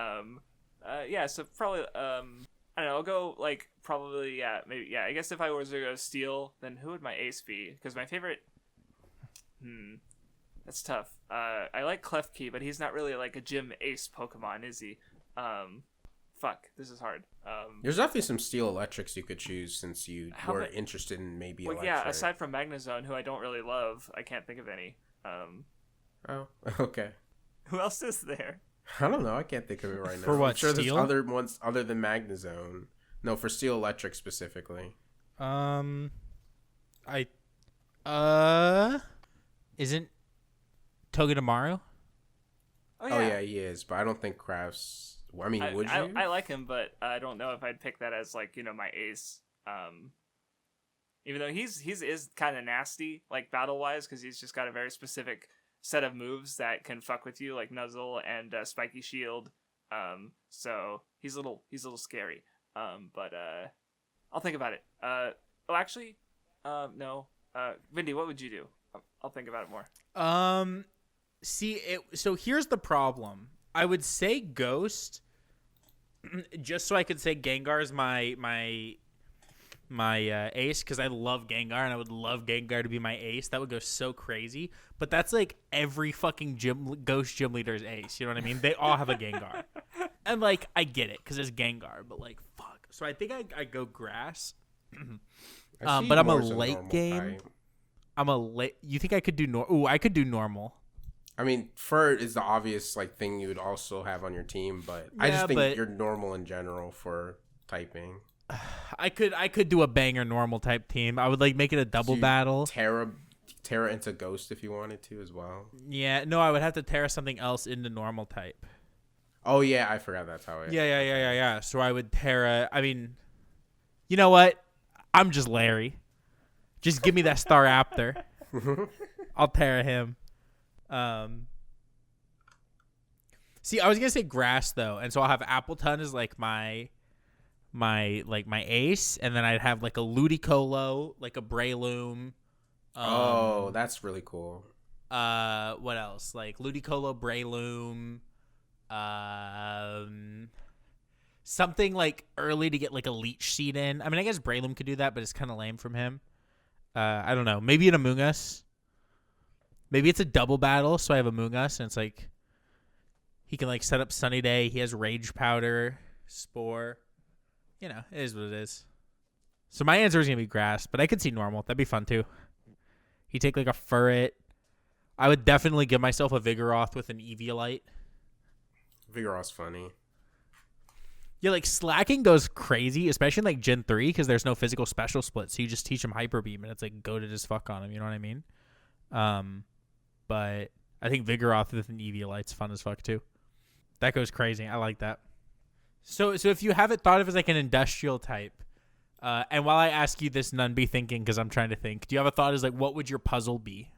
yeah, so probably I don't know. I'll go like probably maybe I guess if I was to go Steel, then who would my ace be? Because my favorite. That's tough. I like Klefki, but he's not really like a gym ace Pokemon, is he? Fuck, this is hard. There's definitely some Steel Electrics you could choose since you were about- interested in maybe Well, electric. yeah. Aside from Magnezone, who I don't really love, I can't think of any. Oh, okay. Who else is there? I don't know. I can't think of it right now. For what, I'm sure Steel? there's other ones other than Magnezone. No, for Steel Electric specifically. Isn't Togedemaru? Oh Yeah, he is, but I don't think Crafts. I mean, would you? I like him, but I don't know if I'd pick that as like my ace. Even though he's is kind of nasty, like battle wise, because he's just got a very specific set of moves that can fuck with you, like Nuzzle and Spiky Shield. So he's a little scary. But I'll think about it. Actually, no. Vindy, what would you do? I'll think about it more. So here's the problem. I would say Ghost, just so I could say Gengar is my ace, because I love Gengar and I would love Gengar to be my ace. That would go so crazy. But that's like every fucking Ghost gym leader's ace. You know what I mean? They all have a Gengar. And like I get it because it's Gengar, but like fuck. So I think I go Grass. But I'm a late game. Type. You think I could do I could do normal. I mean, Fur is the obvious like thing you would also have on your team, but I just think you're normal in general for typing. I could do a banger normal type team. I would like make it a double battle. Terra into Ghost if you wanted to as well. Yeah, no, I would have to Terra something else into normal type. Oh yeah, I forgot that's how it. Yeah. So I would Terra. I mean, you know what? I'm just Larry. Just give me that Staraptor. I'll Terra him. See, I was gonna say Grass though, and so I'll have Appleton as like my ace, and then I'd have like a Ludicolo, like a Breloom. Oh, that's really cool. What else? Like Ludicolo, Breloom. Something like early to get like a Leech Seed in. I mean, I guess Breloom could do that, but it's kind of lame from him. I don't know. Maybe an Among Us. Maybe it's a double battle, so I have Among Us, and it's like he can like set up Sunny Day. He has Rage Powder, Spore. You know, it is what it is. So my answer is gonna be grass, but I could see normal. That'd be fun too. He take like a Furret. I would definitely give myself a Vigoroth with an Eviolite. Vigoroth's funny. Yeah, like slacking goes crazy, especially in like Gen 3 because there's no physical special split. So you just teach him Hyper Beam and it's like goated as fuck on him. You know what I mean? But I think Vigoroth with an Eviolite's fun as fuck too. That goes crazy. I like that. So if you haven't thought of it as like an industrial type, and while I ask you this, none be thinking because I'm trying to think. Do you have a thought as like what would your puzzle be?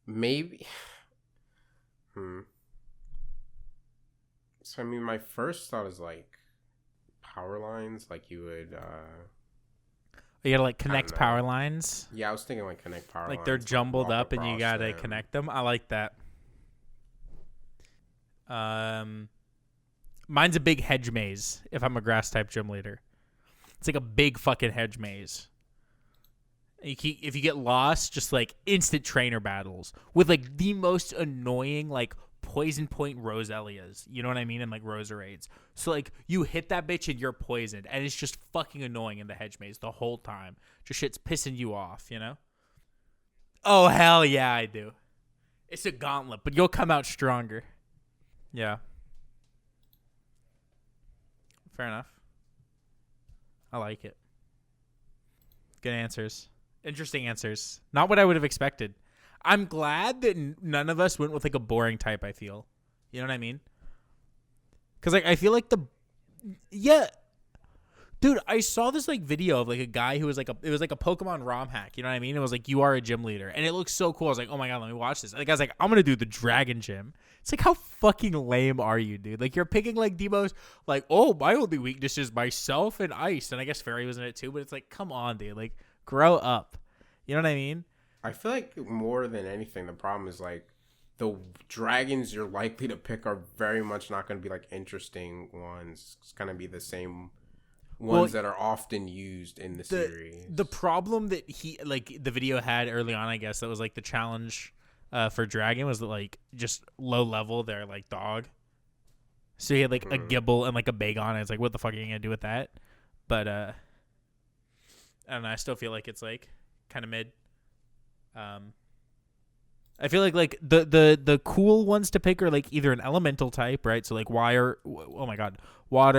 Maybe. So I mean, my first thought is like power lines. Like you would. You gotta like connect power lines. Yeah, I was thinking like connect power lines. Like they're jumbled walk up and you gotta them. connect them. I like that. Mine's a big hedge maze if I'm a grass type gym leader. It's like a big fucking hedge maze. If you get lost, just like instant trainer battles with like the most annoying like poison point Roselias. You know what I mean? And like Roserades. So like you hit that bitch and you're poisoned and it's just fucking annoying in the hedge maze the whole time. Just shit's pissing you off, you know? Oh, hell yeah, I do. It's a gauntlet, but you'll come out stronger. Yeah. Fair enough. I like it. Good answers. Interesting answers. Not what I would have expected. I'm glad that none of us went with like a boring type, I feel. You know what I mean? Because like I feel like yeah. Dude, I saw this like video of like a guy who was like it was like a Pokemon ROM hack, you know what I mean? It was like you are a gym leader. And it looks so cool. I was like, oh my god, let me watch this. And the guy's like, I'm gonna do the Dragon Gym. It's like, how fucking lame are you, dude? Like you're picking like the most like, oh, my only weakness is myself and ice. And I guess Fairy was in it too, but it's like, come on, dude. Like, grow up. You know what I mean? I feel like more than anything, the problem is like the dragons you're likely to pick are very much not going to be like interesting ones. It's going to be the same ones that are often used in the series. The problem that the video had early on, I guess, that was like the challenge for Dragon was that like just low level, they're like dog. So he had like a Gibble and like a Bagon. And it's like, what the fuck are you going to do with that? But I don't know. I still feel like it's like kind of mid. I feel like the cool ones to pick are like either an elemental type, right? So like water,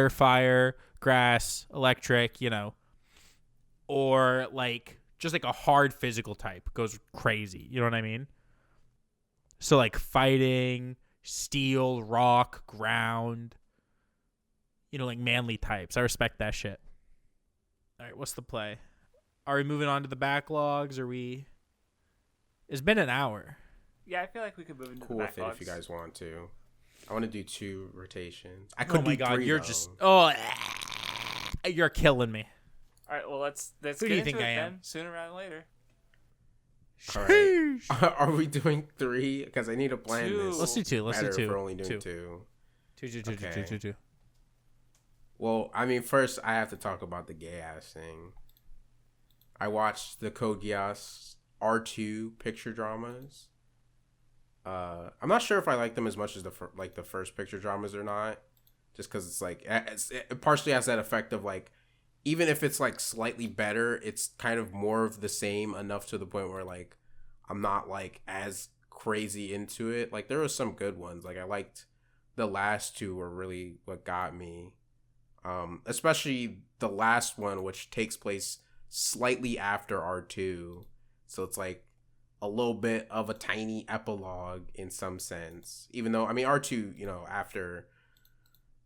fire, grass, electric, you know, or like just like a hard physical type goes crazy. You know what I mean? So like fighting, steel, rock, ground, you know, like manly types. I respect that shit. All right, what's the play? Are we moving on to the backlogs? Are we? It's been an hour. Yeah, I feel like we could move into cool the with it backlogs. if you guys want to. I want to do 2 rotations. I could do 3, you're though. just you're killing me. All right, well let's Who get do you into think it I am? then, sooner rather than later. All right. Are we doing 3? Because I need to plan 2. this. Let's do 2. Let's do 2. If we're only doing 2. 2. Well, I mean, first I have to talk about the gay ass thing. I watched the Code Geass R2 picture dramas. I'm not sure if I like them as much as the first picture dramas or not. Just because it's like it partially has that effect of like, even if it's like slightly better, it's kind of more of the same enough to the point where like I'm not like as crazy into it. Like there were some good ones. Like I liked the last 2 were really what got me. Especially the last one, which takes place slightly after R2. So it's like a little bit of a tiny epilogue in some sense. Even though, I mean, R2, you know, after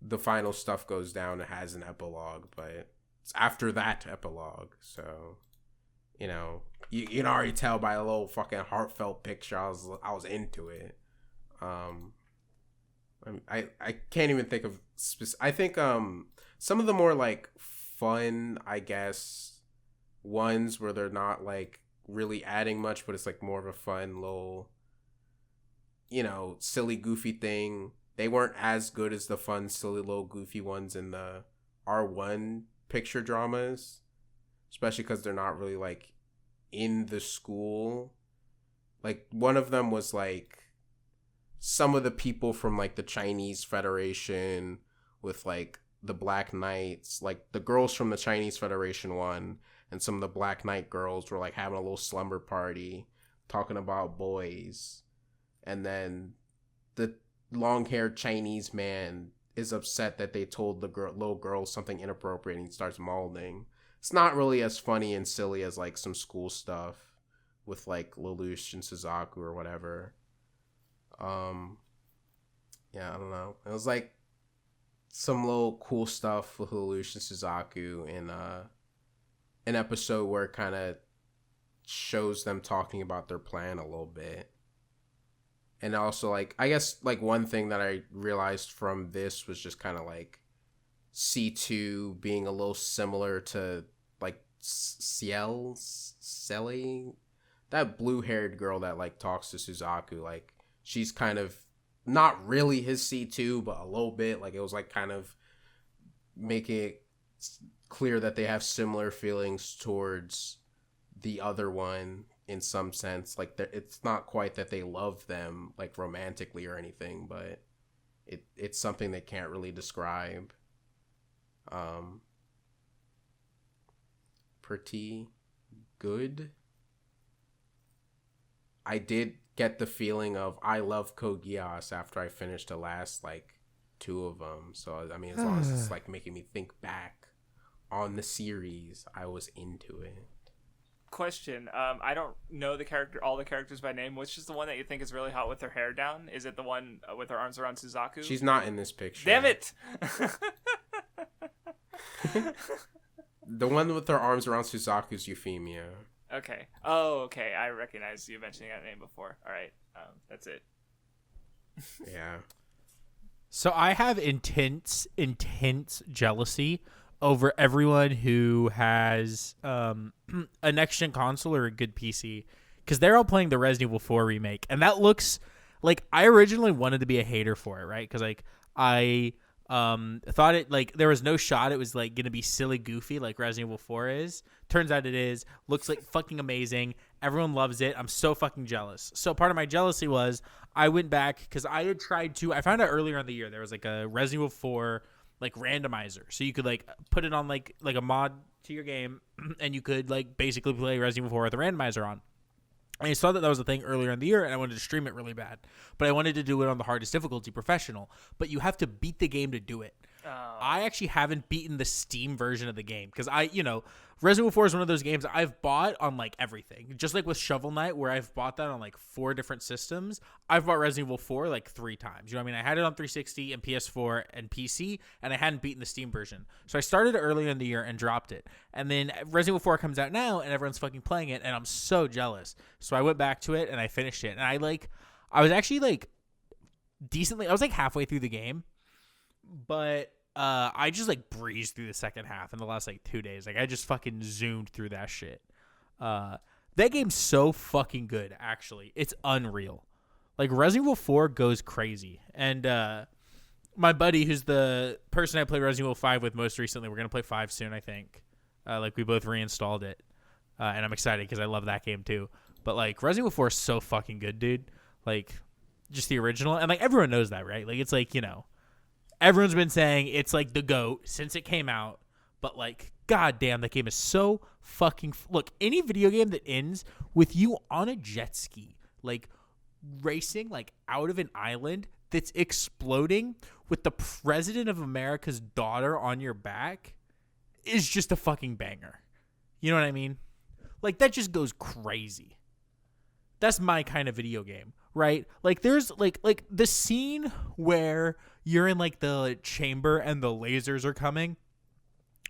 the final stuff goes down, it has an epilogue, but it's after that epilogue. So, you know, you can already tell by a little fucking heartfelt picture I was into it. I can't even think of I think some of the more like fun, I guess, ones where they're not like really adding much, but it's like more of a fun little, you know, silly goofy thing. They weren't as good as the fun silly little goofy ones in the R1 picture dramas, especially because they're not really like in the school. Like, one of them was, like, some of the people from, like, the Chinese Federation with, like, the Black Knights. Like, the girls from the Chinese Federation won, and some of the Black Knight girls were, like, having a little slumber party, talking about boys. And then the long-haired Chinese man is upset that they told the little girl something inappropriate, and he starts mauling. It's not really as funny and silly as, like, some school stuff with, like, Lelouch and Suzaku or whatever. Yeah, I don't know. It was, like, some little cool stuff with Lelouch and Suzaku in an episode where it kind of shows them talking about their plan a little bit. And also, like, I guess, like, one thing that I realized from this was just kind of, like, C2 being a little similar to, like, Selly, that blue-haired girl that, like, talks to Suzaku. Like, she's kind of not really his C2, but a little bit. Like, it was, like, kind of making it clear that they have similar feelings towards the other one in some sense. Like, it's not quite that they love them, like, romantically or anything, but it's something they can't really describe. Pretty good. I did get the feeling of I love Code Geass after I finished the last, like, 2 of them. So, I mean, as long as it's, like, making me think back on the series, I was into it. Question. I don't know all the characters by name. Which is the one that you think is really hot with her hair down? Is it the one with her arms around Suzaku? She's not in this picture. Damn it! The one with her arms around Suzaku's Euphemia. Okay. Oh, okay. I recognize you mentioning that name before. All right. That's it. Yeah. So I have intense jealousy over everyone who has a next-gen console or a good PC, because they're all playing the Resident Evil 4 remake, and that looks like, I originally wanted to be a hater for it, right? Because, like, I thought it, like, there was no shot it was, like, gonna be silly goofy like Resident Evil 4 is. Turns out it is. Looks like fucking amazing. Everyone loves it. I'm so fucking jealous. So part of my jealousy was I went back because I had tried to. I found out earlier in the year there was, like, a Resident Evil 4, like, randomizer, so you could, like, put it on, like a mod to your game, and you could, like, basically play Resident Evil 4 with a randomizer on. And I saw that was a thing earlier in the year, and I wanted to stream it really bad. But I wanted to do it on the hardest difficulty, professional. But you have to beat the game to do it. Oh. I actually haven't beaten the Steam version of the game because Resident Evil 4 is one of those games I've bought on, like, everything. Just like with Shovel Knight, where I've bought that on, like, 4 different systems. I've bought Resident Evil 4, like, 3 times. You know what I mean? I had it on 360 and PS4 and PC, and I hadn't beaten the Steam version. So I started it earlier in the year and dropped it. And then Resident Evil 4 comes out now, and everyone's fucking playing it, and I'm so jealous. So I went back to it, and I finished it. And I was actually, like, decently... I was, like, halfway through the game, but... I just, like, breezed through the second half in the last, like, 2 days. Like, I just fucking zoomed through that shit. That game's so fucking good, actually. It's unreal. Like, Resident Evil 4 goes crazy. And my buddy, who's the person I played Resident Evil 5 with most recently, we're going to play 5 soon, I think. Like, we both reinstalled it. And I'm excited because I love that game, too. But, like, Resident Evil 4 is so fucking good, dude. Like, just the original. And, like, everyone knows that, right? Like, it's like, you know... Everyone's been saying it's, like, the GOAT since it came out. But, like, goddamn, that game is so fucking... Look, any video game that ends with you on a jet ski, like, racing, like, out of an island that's exploding with the president of America's daughter on your back is just a fucking banger. You know what I mean? Like, that just goes crazy. That's my kind of video game, right? Like, there's, like the scene where... you're in, like, the chamber and the lasers are coming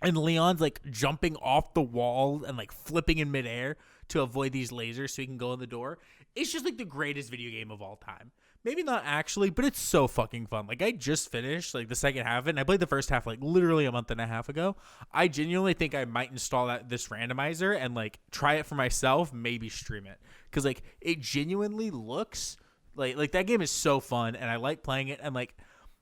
and Leon's, like, jumping off the wall and, like, flipping in midair to avoid these lasers so he can go in the door. It's just, like, the greatest video game of all time. Maybe not actually, but it's so fucking fun. Like, I just finished, like, the second half of it, and I played the first half, like, literally a month and a half ago. I genuinely think I might install this randomizer and, like, try it for myself, maybe stream it. Because, like, it genuinely looks like that game is so fun, and I like playing it, and, like,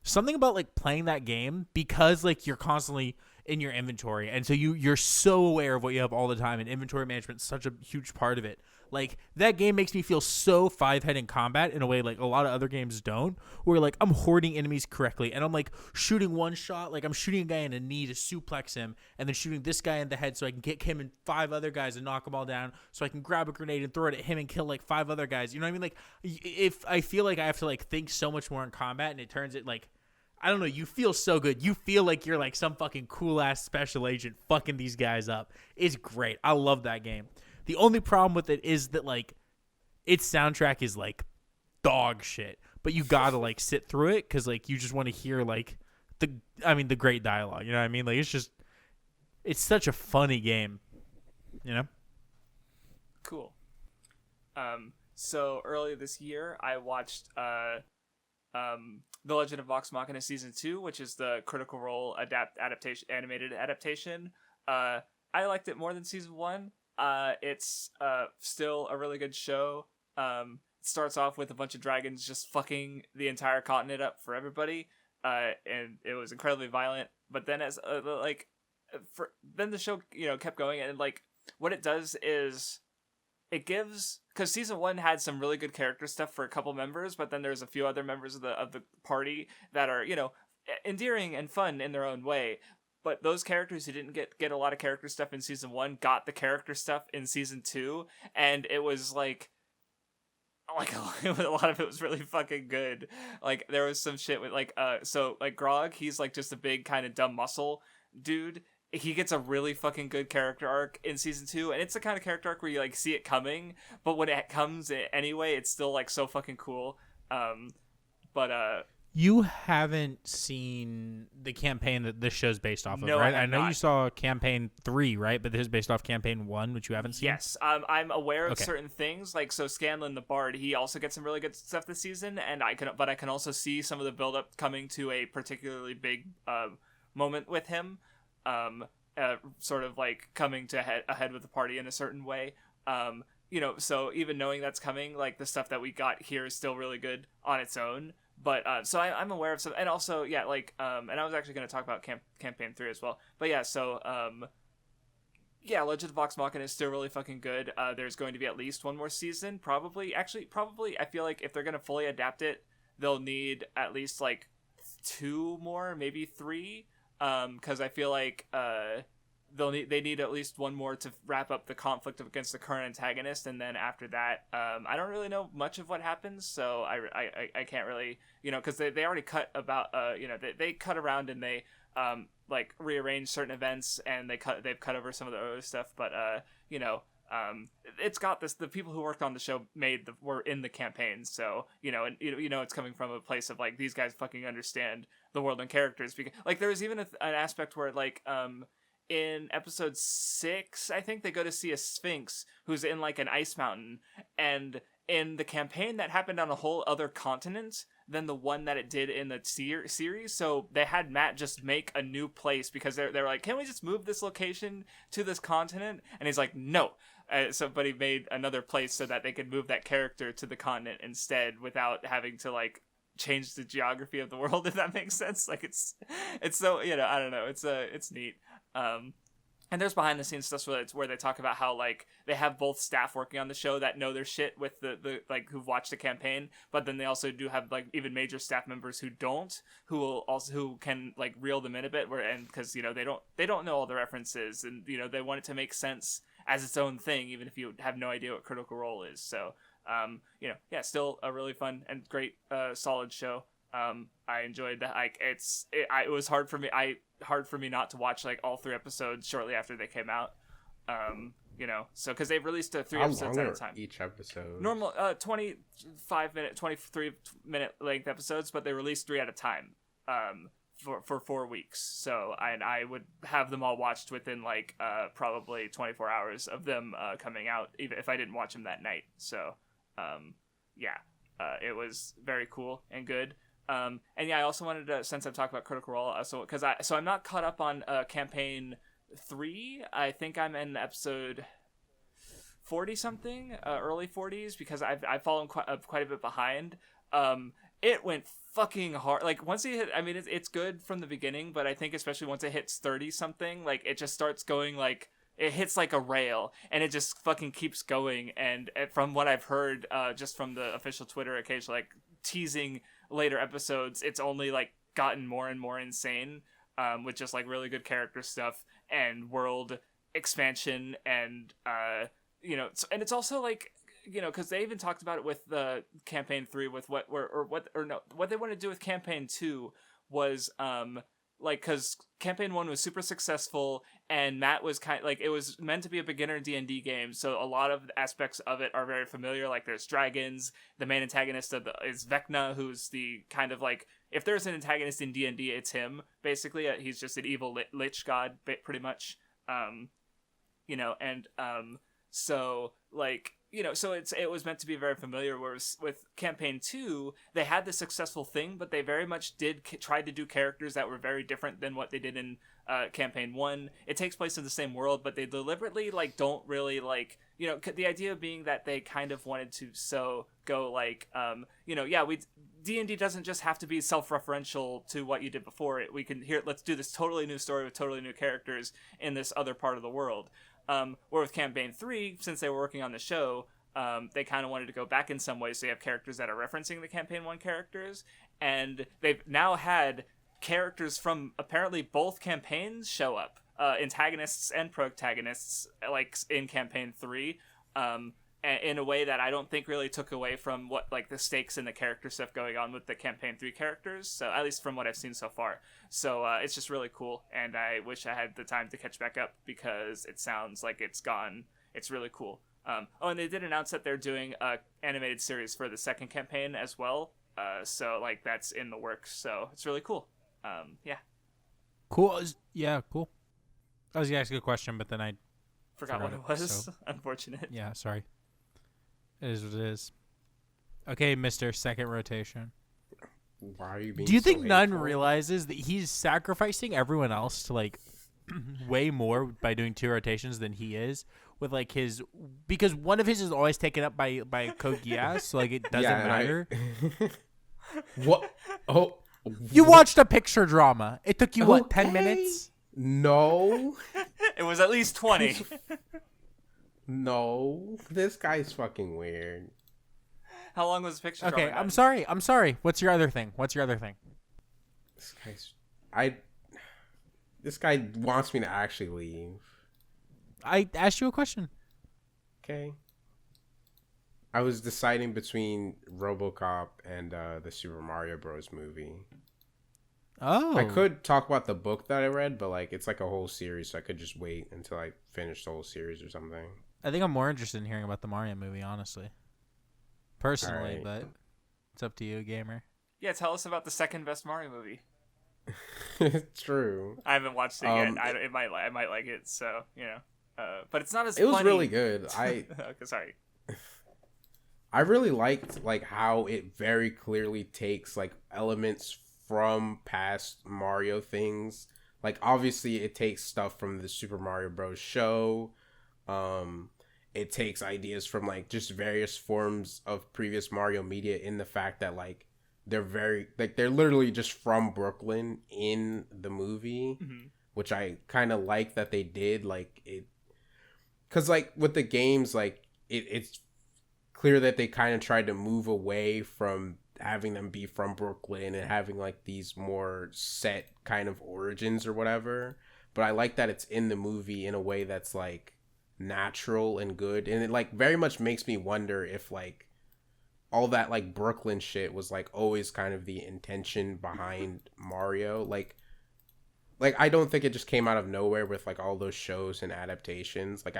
something about, like, playing that game because, like, you're constantly in your inventory, and so you're so aware of what you have all the time, and inventory management is such a huge part of it. Like, that game makes me feel so five-head in combat in a way like a lot of other games don't, where like I'm hoarding enemies correctly, and I'm like shooting one shot, like I'm shooting a guy in the knee to suplex him, and then shooting this guy in the head so I can get him and 5 other guys and knock them all down, so I can grab a grenade and throw it at him and kill like 5 other guys. You know what I mean? Like, if I feel like I have to like think so much more in combat, and it turns it like, I don't know, you feel so good. You feel like you're like some fucking cool ass special agent fucking these guys up. It's great. I love that game. The only problem with it is that like its soundtrack is like dog shit, but you gotta like sit through it because like you just want to hear like the great dialogue. You know what I mean? Like, it's such a funny game. You know? Cool. So earlier this year, I watched The Legend of Vox Machina Season 2, which is the Critical Role animated adaptation. I liked it more than Season 1. It's still a really good show. It starts off with a bunch of dragons just fucking the entire continent up for everybody, and it was incredibly violent. But then then the show kept going, and like what it does is it gives, because Season 1 had some really good character stuff for a couple members, but then there's a few other members of the party that are endearing and fun in their own way. But those characters who didn't get a lot of character stuff in Season 1 got the character stuff in Season 2, and it was like a lot of it was really fucking good. Like, there was some shit with so Grog, he's like just a big kind of dumb muscle dude. He gets a really fucking good character arc in Season 2, and it's the kind of character arc where you like see it coming, but when it comes anyway, it's still like so fucking cool. You haven't seen the campaign that this show's based off of, No, right? I know not. You saw campaign 3, right? But this is based off campaign 1, which you haven't seen? Yes, I'm aware of certain things. Like, so Scanlan the Bard, he also gets some really good stuff this season, and I can also see some of the build-up coming to a particularly big moment with him. Sort of like coming to ahead with the party in a certain way. So even knowing that's coming, like the stuff that we got here is still really good on its own. But so I'm aware of some, and also and I was actually going to talk about campaign 3 as well. But yeah, so Legend of Vox Machina is still really fucking good. There's going to be at least one more season, probably. I feel like if they're going to fully adapt it, they'll need at least like 2 more, maybe 3. Because I feel like they need at least one more to wrap up the conflict against the current antagonist, and then after that, I don't really know much of what happens, so I can't really, because they already cut about they cut around and they like rearrange certain events, and they've cut over some of the other stuff, but it's got this. The people who worked on the show were in the campaign, so it's coming from a place of like, these guys fucking understand the world and characters, because like there was even an aspect where like in episode 6, I think, they go to see a sphinx who's in like an ice mountain, and in the campaign that happened on a whole other continent than the one that it did in the series. So they had Matt just make a new place because they're like, can we just move this location to this continent? And he's like, no. But he made another place so that they could move that character to the continent instead without having to like change the geography of the world, if that makes sense. Like it's so, I don't know. It's neat. And there's behind the scenes stuff where they talk about how like they have both staff working on the show that know their shit with the like who've watched the campaign, but then they also do have like even major staff members who don't, who can like reel them in a bit, because they don't know all the references, and they want it to make sense as its own thing, even if you have no idea what Critical Role is. So still a really fun and great solid show. I enjoyed that. Like it was hard for me not to watch like all 3 episodes shortly after they came out. So because they've released 3 episodes at a time. Each episode normal 23 minute length episodes, but they released 3 at a time for 4 weeks. So I would have them all watched within like probably 24 hours of them coming out, even if I didn't watch them that night. So it was very cool and good. I also wanted to, since I'm talking about Critical Role, so I'm not caught up on campaign 3. I think I'm in episode 40 something, early 40s, because I've fallen quite a bit behind. it went fucking hard. Like once it hit, I mean, it's good from the beginning, but I think especially once it hits 30 something, like it just starts going like it hits like a rail, and it just fucking keeps going. And from what I've heard, just from the official Twitter, occasionally like teasing later episodes, it's only like gotten more and more insane, with just like really good character stuff and world expansion, and and it's also like, because they even talked about it with the campaign 3, with what they want to do with campaign 2 was like, because campaign 1 was super successful, and Matt was kind of like, it was meant to be a beginner D&D game, so a lot of aspects of it are very familiar. Like there's dragons, the main antagonist is Vecna, who's the kind of like, if there's an antagonist in D&D, it's him basically. He's just an evil lich god pretty much. So like, so it was meant to be very familiar. Whereas with campaign 2, they had the successful thing, but they very much did try to do characters that were very different than what they did in campaign 1. It takes place in the same world, but they deliberately like don't really like, the idea being that they kind of wanted to go like, D&D doesn't just have to be self-referential to what you did before. Let's do this totally new story with totally new characters in this other part of the world. Or with campaign 3, since they were working on the show, they kind of wanted to go back in some ways. So you have characters that are referencing the campaign 1 characters, and they've now had characters from apparently both campaigns show up, antagonists and protagonists, like in campaign 3, in a way that I don't think really took away from what like the stakes and the character stuff going on with the campaign 3 characters. So at least from what I've seen so far. So it's just really cool, and I wish I had the time to catch back up, because it sounds like it's really cool. And they did announce that they're doing a animated series for the second campaign as well. So like that's in the works. So it's really cool. Yeah. Cool. Yeah, cool. I was gonna ask a question, but then I forgot what it was. So. Unfortunate. Yeah, sorry. It is what it is. Okay, Mr. Second Rotation. Why are you being Do you so think Nun hateful? realizes that he's sacrificing everyone else to like way more by doing 2 rotations than he is with like his, because one of his is always taken up by Code Geass, so like it doesn't matter. What? Oh, you watched a picture drama. It took you what, 10 Okay. minutes? No. It was at least 20. No. This guy's fucking weird. How long was the picture? Okay, drama? I'm sorry. What's your other thing? This guy wants me to actually leave. I asked you a question. Okay. I was deciding between Robocop and the Super Mario Bros. Movie. Oh. I could talk about the book that I read, but like it's like a whole series, so I could just wait until I finish the whole series or something. I think I'm more interested in hearing about the Mario movie, honestly. Personally, All right. but it's up to you, gamer. Yeah, tell us about the second best Mario movie. True. I haven't watched it yet. I might like it, so but it's not as. It was funny. really good. Okay, sorry. I really liked like how it very clearly takes like elements from past Mario things. Like obviously it takes stuff from the Super Mario Bros. Show. It takes ideas from like just various forms of previous Mario media, in the fact that like they're literally just from Brooklyn in the movie, which I kind of like that they did. Like it, because like with the games, like it's clear that they kind of tried to move away from having them be from Brooklyn and having like these more set kind of origins or whatever. But I like that it's in the movie in a way that's like natural and good, and it like very much makes me wonder if like all that like Brooklyn shit was like always kind of the intention behind Mario. Like I don't think it just came out of nowhere with like all those shows and adaptations. Like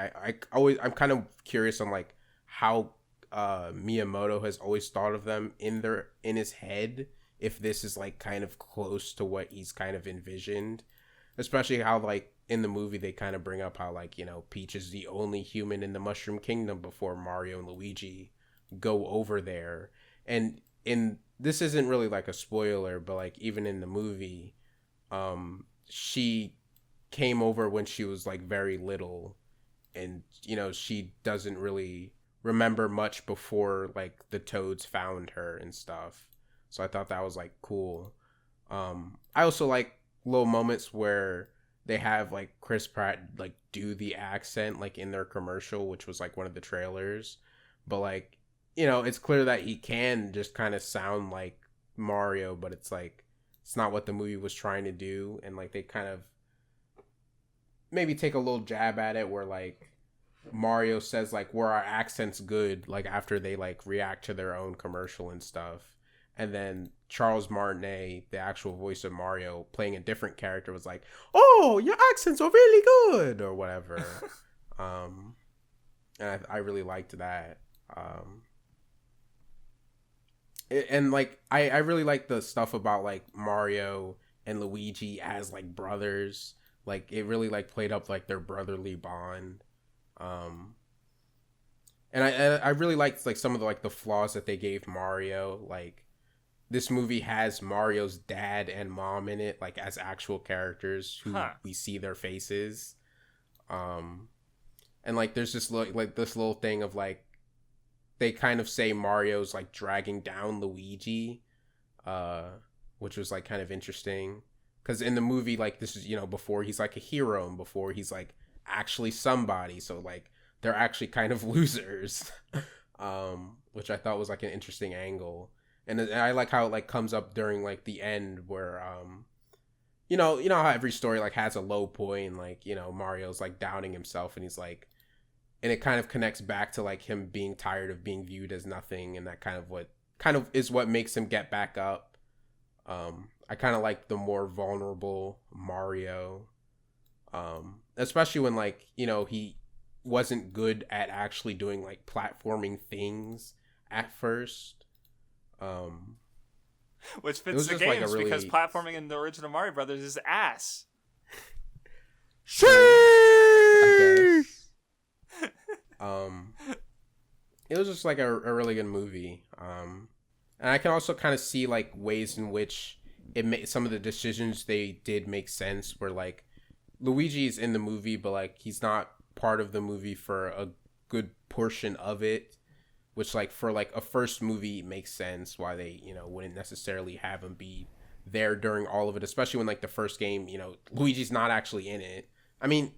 I'm kind of curious on like how Miyamoto has always thought of them in his head, if this is like kind of close to what he's kind of envisioned, especially how like in the movie they kind of bring up how like, Peach is the only human in the Mushroom Kingdom before Mario and Luigi go over there. And this isn't really like a spoiler, but like even in the movie, she came over when she was like very little, and she doesn't really remember much before like the Toads found her and stuff. So I thought that was like cool. I also like little moments where they have like Chris Pratt like do the accent like in their commercial, which was like one of the trailers. But like, you know, it's clear that he can just kind of sound like Mario, but it's like it's not what the movie was trying to do, and like they kind of maybe take a little jab at it where like Mario says like were our accents good like after they like react to their own commercial and stuff. And then Charles Martinet, the actual voice of Mario, playing a different character, was like, "Oh, your accents are really good," or whatever. And I really liked that. And like I really like the stuff about like Mario and Luigi as like brothers. Like it really like played up like their brotherly bond. And I really liked like some of the like the flaws that they gave Mario. Like this movie has Mario's dad and mom in it, like as actual characters who we see their faces. And like there's just like this little thing of like they kind of say Mario's like dragging down Luigi, which was like kind of interesting because in the movie like this is, you know, before he's like a hero and before he's like actually somebody, so like they're actually kind of losers. Which I thought was like an interesting angle. And I like how it like comes up during like the end where you know how every story like has a low point, like, you know, Mario's like doubting himself and he's like, and it kind of connects back to like him being tired of being viewed as nothing, and that kind of is what makes him get back up. I kind of like the more vulnerable Mario, especially when like, you know, he wasn't good at actually doing like platforming things at first. Which fits the games, like really... because platforming in the original Mario Brothers is ass. I guess. It was just like a really good movie. And I can also kind of see like ways in which some of the decisions they did make sense. Where like Luigi is in the movie, but like he's not part of the movie for a good portion of it. Which, like, for, like, a first movie makes sense why they, you know, wouldn't necessarily have him be there during all of it. Especially when, like, the first game, you know, Luigi's not actually in it. I mean,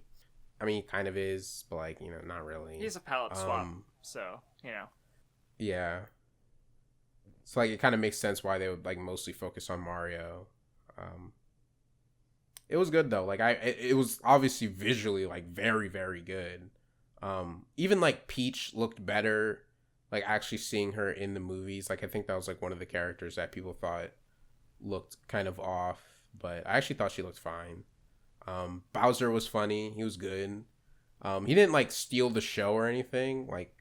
he kind of is, but, like, you know, not really. He's a palette swap, so, you know. Yeah. So, like, it kind of makes sense why they would, like, mostly focus on Mario. It was good, though. Like, it was obviously visually, like, very, very good. Even, like, Peach looked better. Like, actually seeing her in the movies, like, I think that was, like, one of the characters that people thought looked kind of off, but I actually thought she looked fine. Bowser was funny. He was good. He didn't, like, steal the show or anything. Like,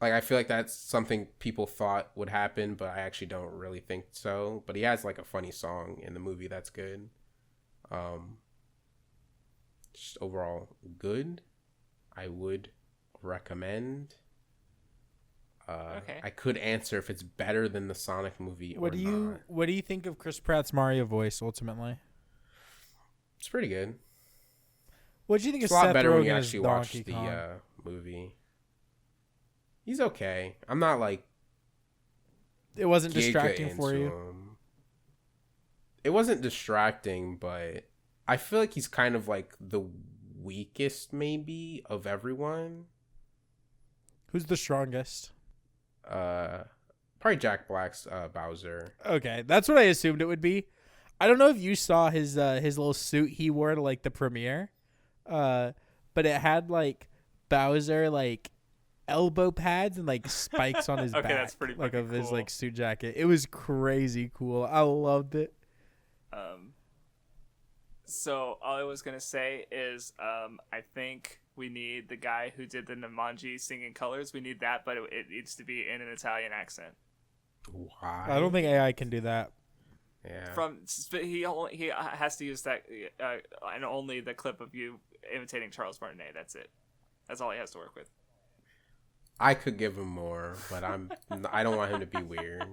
I feel like that's something people thought would happen, but I actually don't really think so. But he has, like, a funny song in the movie that's good. Just overall good. I would recommend. Okay. I could answer if it's better than the Sonic movie or not. What do you think of Chris Pratt's Mario voice ultimately? It's pretty good. What do you think it's of a lot Seth better Rogen when you as actually watch Donkey the Kong? movie. He's okay. I'm not like it wasn't distracting for you. It wasn't distracting, but I feel like he's kind of like the weakest maybe of everyone. Who's the strongest? Probably Jack Black's Bowser. Okay, that's what I assumed it would be. I don't know if you saw his little suit he wore to like the premiere, but it had like Bowser like elbow pads and like spikes on his back. That's pretty like of cool. his like suit jacket. It was crazy cool. I loved it. So all I was gonna say is I think we need the guy who did the Nunmanji singing colors. We need that, but it needs to be in an Italian accent. Why? I don't think AI can do that. Yeah. He has to use that and only the clip of you imitating Charles Martinet. That's it. That's all he has to work with. I could give him more, but I don't want him to be weird.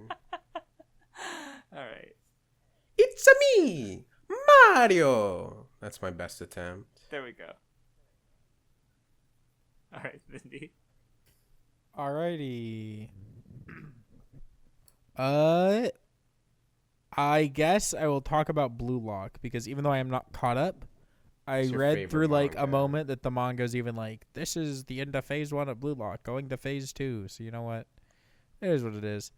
All right. It's me, Mario. That's my best attempt. There we go. All right, Vindy. Alrighty. I guess I will talk about Blue Lock because even though I am not caught up, I read through like a moment that the manga's even like, this is the end of phase 1 of Blue Lock, going to phase 2. So you know what? It is what it is.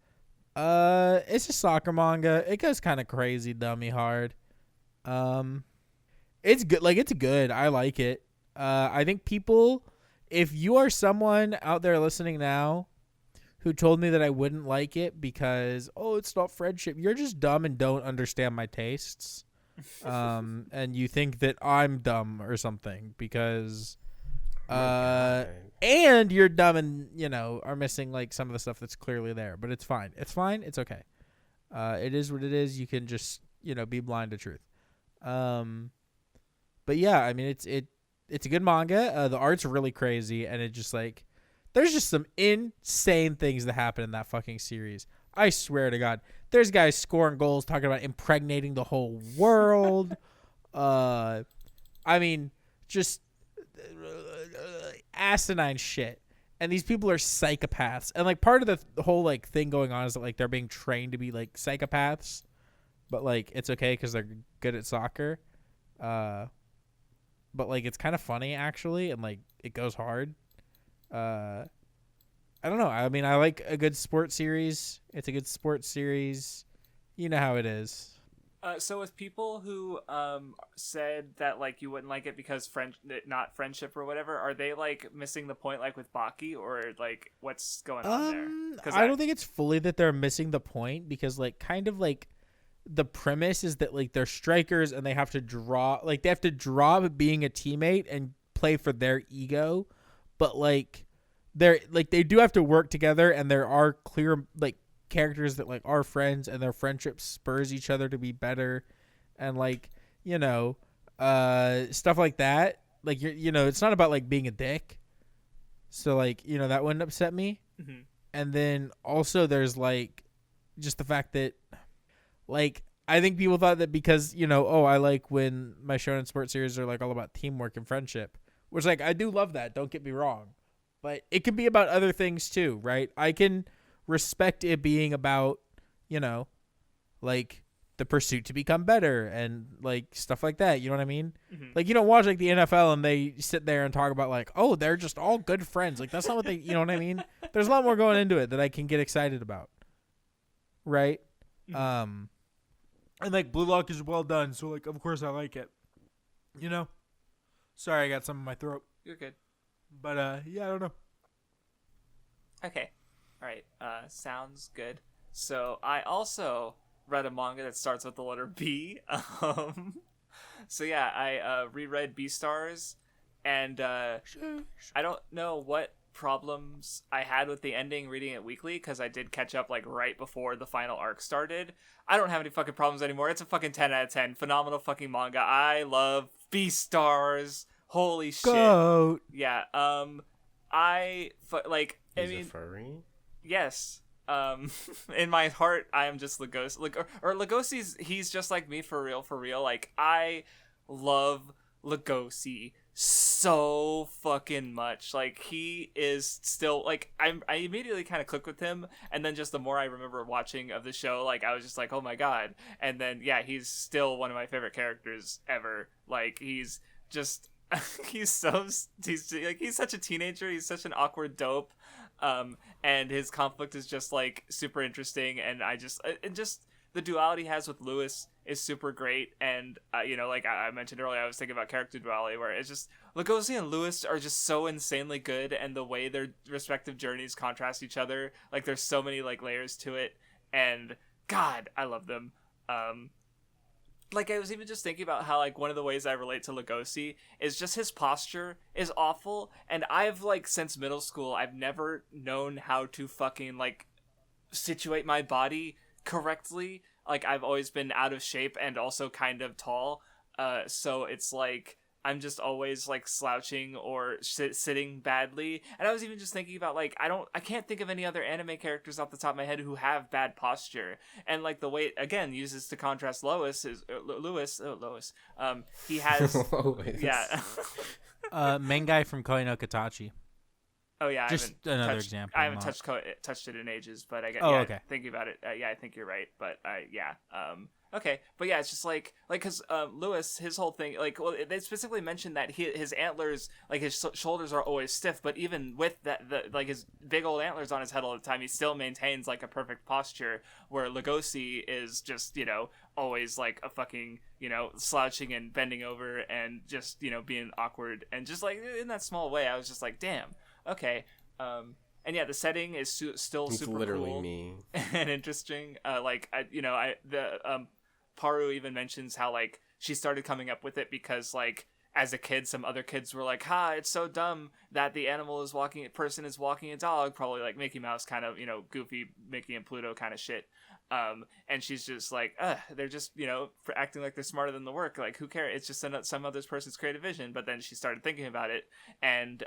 It's a soccer manga. It goes kind of crazy, dummy hard. It's good. Like, it's good. I like it. I think people, if you are someone out there listening now who told me that I wouldn't like it because, oh, it's not friendship, you're just dumb and don't understand my tastes. And you think that I'm dumb or something because, and you're dumb and, you know, are missing like some of the stuff that's clearly there, but it's fine. It's fine. It's okay. It is what it is. You can just, you know, be blind to truth. But yeah, I mean, it's a good manga. The art's really crazy, and it just like, there's just some insane things that happen in that fucking series. I swear to God, there's guys scoring goals, talking about impregnating the whole world. I mean, just asinine shit. And these people are psychopaths. And like part of the whole like thing going on is that like they're being trained to be like psychopaths, but like it's okay because they're good at soccer. But like it's kind of funny actually, and like it goes hard. I don't know. I mean, I like a good sports series. It's a good sports series. You know how it is. So with people who said that like you wouldn't like it because not friendship or whatever, are they like missing the point like with Baki, or like what's going on there? Because I don't think it's fully that they're missing the point, because like kind of like the premise is that like they're strikers and they have to draw being a teammate and play for their ego, but like they do have to work together, and there are clear like characters that like are friends, and their friendship spurs each other to be better, and like, you know, stuff like that. Like you know, it's not about like being a dick. So like, you know, that wouldn't upset me. Mm-hmm. And then also there's like just the fact that like I think people thought that because, you know, oh, I like when my shonen sports series are like all about teamwork and friendship, which like I do love that, don't get me wrong, but it can be about other things too, right? I can respect it being about, you know, like the pursuit to become better and like stuff like that. You know what I mean? Mm-hmm. Like you don't watch like the NFL and they sit there and talk about like, oh, they're just all good friends. Like that's not what they, you know what I mean? There's a lot more going into it that I can get excited about. Right? Mm-hmm. And like Blue Lock is well done. So like, of course I like it, you know? Sorry, I got some in my throat. You're good. But yeah, I don't know. Okay. All right. Sounds good. So I also read a manga that starts with the letter B. So yeah, I reread Beastars, and I don't know what problems I had with the ending reading it weekly, because I did catch up like right before the final arc started. I don't have any fucking problems anymore. It's a fucking 10 out of 10. Phenomenal fucking manga. I love Beastars. Holy shit. Goat. Yeah. He's a furry? Yes. In my heart, I am just Lugosi. Or Lugosi's, he's just like me for real. Like, I love Lugosi so fucking much. Like, he is still, like, I immediately kind of clicked with him, and then just the more I remember watching of the show, like, I was just like, oh my god. And then, yeah, he's still one of my favorite characters ever. Like, he's just... he's such a teenager. He's such an awkward dope. And his conflict is just like super interesting, and just the duality he has with Lewis is super great. And you know, like I mentioned earlier, I was thinking about character duality, where it's just Lugosi and Lewis are just so insanely good, and the way their respective journeys contrast each other, like there's so many like layers to it, and God, I love them. Like, I was even just thinking about how, like, one of the ways I relate to Lugosi is just his posture is awful. And I've, like, since middle school, I've never known how to fucking, like, situate my body correctly. Like, I've always been out of shape and also kind of tall. So it's, like, I'm just always, like, slouching or sitting badly. And I was even just thinking about, like, I can't think of any other anime characters off the top of my head who have bad posture. And, like, the way it, again, uses to contrast Lewis, he has... Lois. Yeah. Main guy from Koi no Katachi. Oh yeah, Just another example. I haven't touched it in ages, but I get. Oh, yeah, okay. Thinking about it, yeah, I think you're right. But yeah, okay, but yeah, it's just like because Lewis, his whole thing, like, well, they specifically mentioned that his antlers, like his shoulders are always stiff, but even with that, like his big old antlers on his head all the time, he still maintains like a perfect posture. Where Lugosi is just always like a fucking slouching and bending over and just being awkward and just like in that small way. I was just like, damn. Okay, and yeah, the setting is still It's super literally cool me. and interesting. Paru even mentions how like she started coming up with it because like as a kid, some other kids were like, "Ha, it's so dumb that the person is walking a dog," probably like Mickey Mouse kind of goofy Mickey and Pluto kind of shit. And she's just like, they're just, for acting like they're smarter than the work. Like, who cares? It's just some other person's creative vision. But then she started thinking about it. And,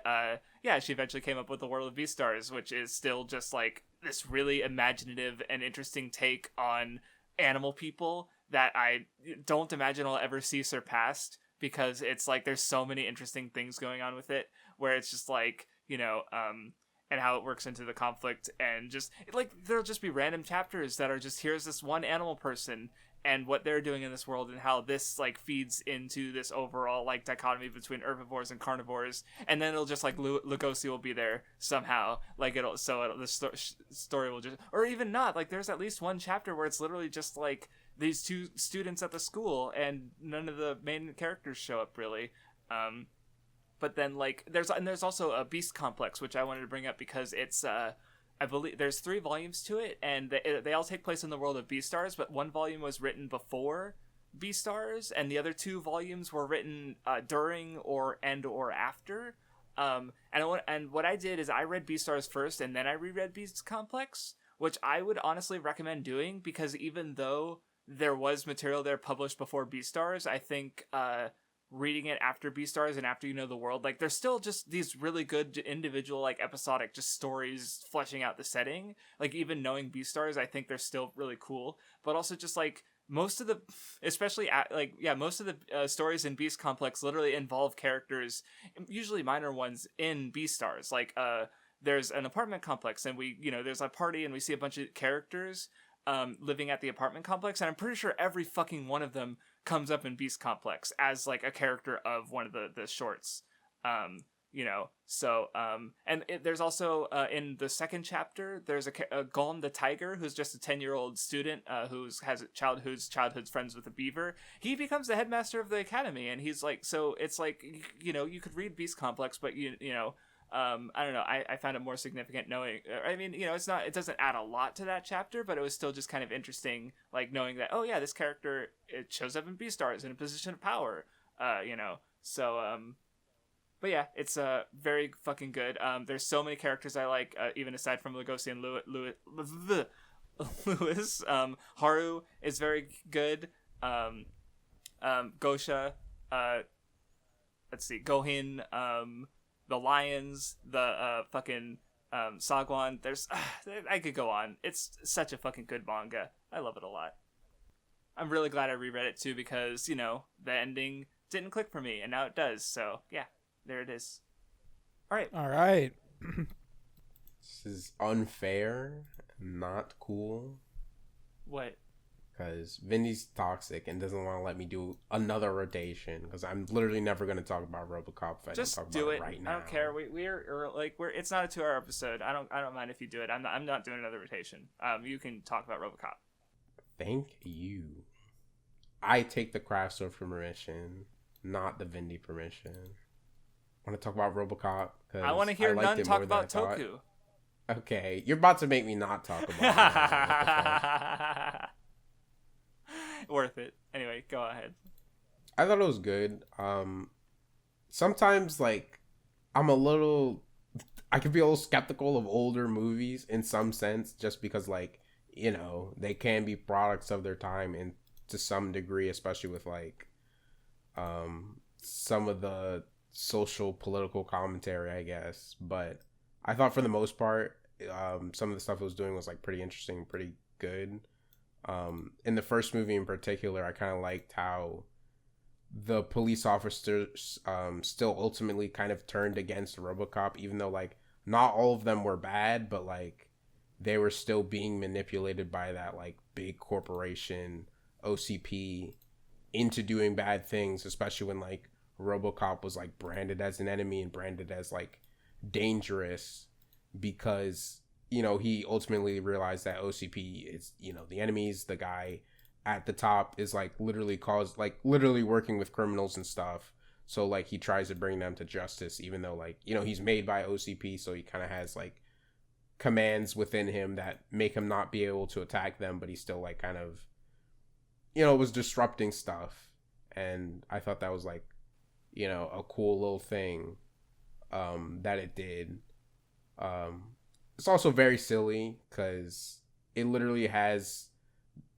she eventually came up with the world of Beastars, which is still just like this really imaginative and interesting take on animal people that I don't imagine I'll ever see surpassed, because it's like, there's so many interesting things going on with it where it's just like, and how it works into the conflict, and just like there'll just be random chapters that are just, here's this one animal person and what they're doing in this world, and how this like feeds into this overall like dichotomy between herbivores and carnivores. And then it'll just like Lugosi will be there somehow, like the story will just, or even not, like there's at least one chapter where it's literally just like these two students at the school and none of the main characters show up really. But then like there's also a Beast Complex, which I wanted to bring up because it's I believe there's 3 volumes to it, and they all take place in the world of Beastars, but one volume was written before Beastars and the other 2 volumes were written during or after. And what I did is I read Beastars first and then I reread Beast Complex, which I would honestly recommend doing, because even though there was material there published before Beastars, I think reading it after Beastars and after the world, like there's still just these really good individual like episodic just stories fleshing out the setting. Like even knowing Beastars, I think they're still really cool, but also just like most of the stories in Beast Complex literally involve characters, usually minor ones, in Beastars. Like there's an apartment complex and there's a party and we see a bunch of characters living at the apartment complex, and I'm pretty sure every fucking one of them comes up in Beast Complex as like a character of one of the shorts. There's also in the second chapter there's a Golem the Tiger, who's just a 10-year-old student whose childhood's friends with a beaver. He becomes the headmaster of the academy, and he's like, so it's like you could read Beast Complex, but I don't know. I found it more significant knowing. I mean, it doesn't add a lot to that chapter, but it was still just kind of interesting, like knowing that, oh yeah, this character, it shows up in Beastars in a position of power. So but yeah, it's very fucking good. There's so many characters I like, even aside from Lugosi and Lewis. Haru is very good. Gosha. Let's see, Gohin. The lions, the fucking Sagwan. There's I could go on. It's such a fucking good manga. I love it a lot. I'm really glad I reread it too, because the ending didn't click for me and now it does. So yeah, there it is. All right. This is unfair, not cool. What? Because Vindy's toxic and doesn't want to let me do another rotation, because I'm literally never going to talk about Robocop if I just don't talk do about it right now. I don't care. We're it's not a 2-hour episode. I don't mind if you do it. I'm not doing another rotation. You can talk about Robocop. Thank you. I take the Craftsdwarf permission, not the Vindy permission. I want to talk about Robocop because I want to hear Nun talk about Toku. Okay, you're about to make me not talk about it. Worth it. Anyway, go ahead. I thought it was good. Sometimes like I can be a little skeptical of older movies in some sense, just because like they can be products of their time, and to some degree, especially with like some of the social political commentary, I guess. But I thought for the most part, some of the stuff it was doing was like pretty interesting, pretty good. In the first movie in particular, I kind of liked how the police officers still ultimately kind of turned against Robocop, even though like not all of them were bad, but like they were still being manipulated by that like big corporation OCP into doing bad things, especially when like Robocop was like branded as an enemy and branded as like dangerous because, you know, he ultimately realized that OCP is, you know, the enemies, the guy at the top is like literally working with criminals and stuff. So like he tries to bring them to justice, even though like, you know, he's made by OCP, so he kind of has like commands within him that make him not be able to attack them, but he still like kind of, you know, was disrupting stuff. And I thought that was like, you know, a cool little thing that it did. It's also very silly because it literally has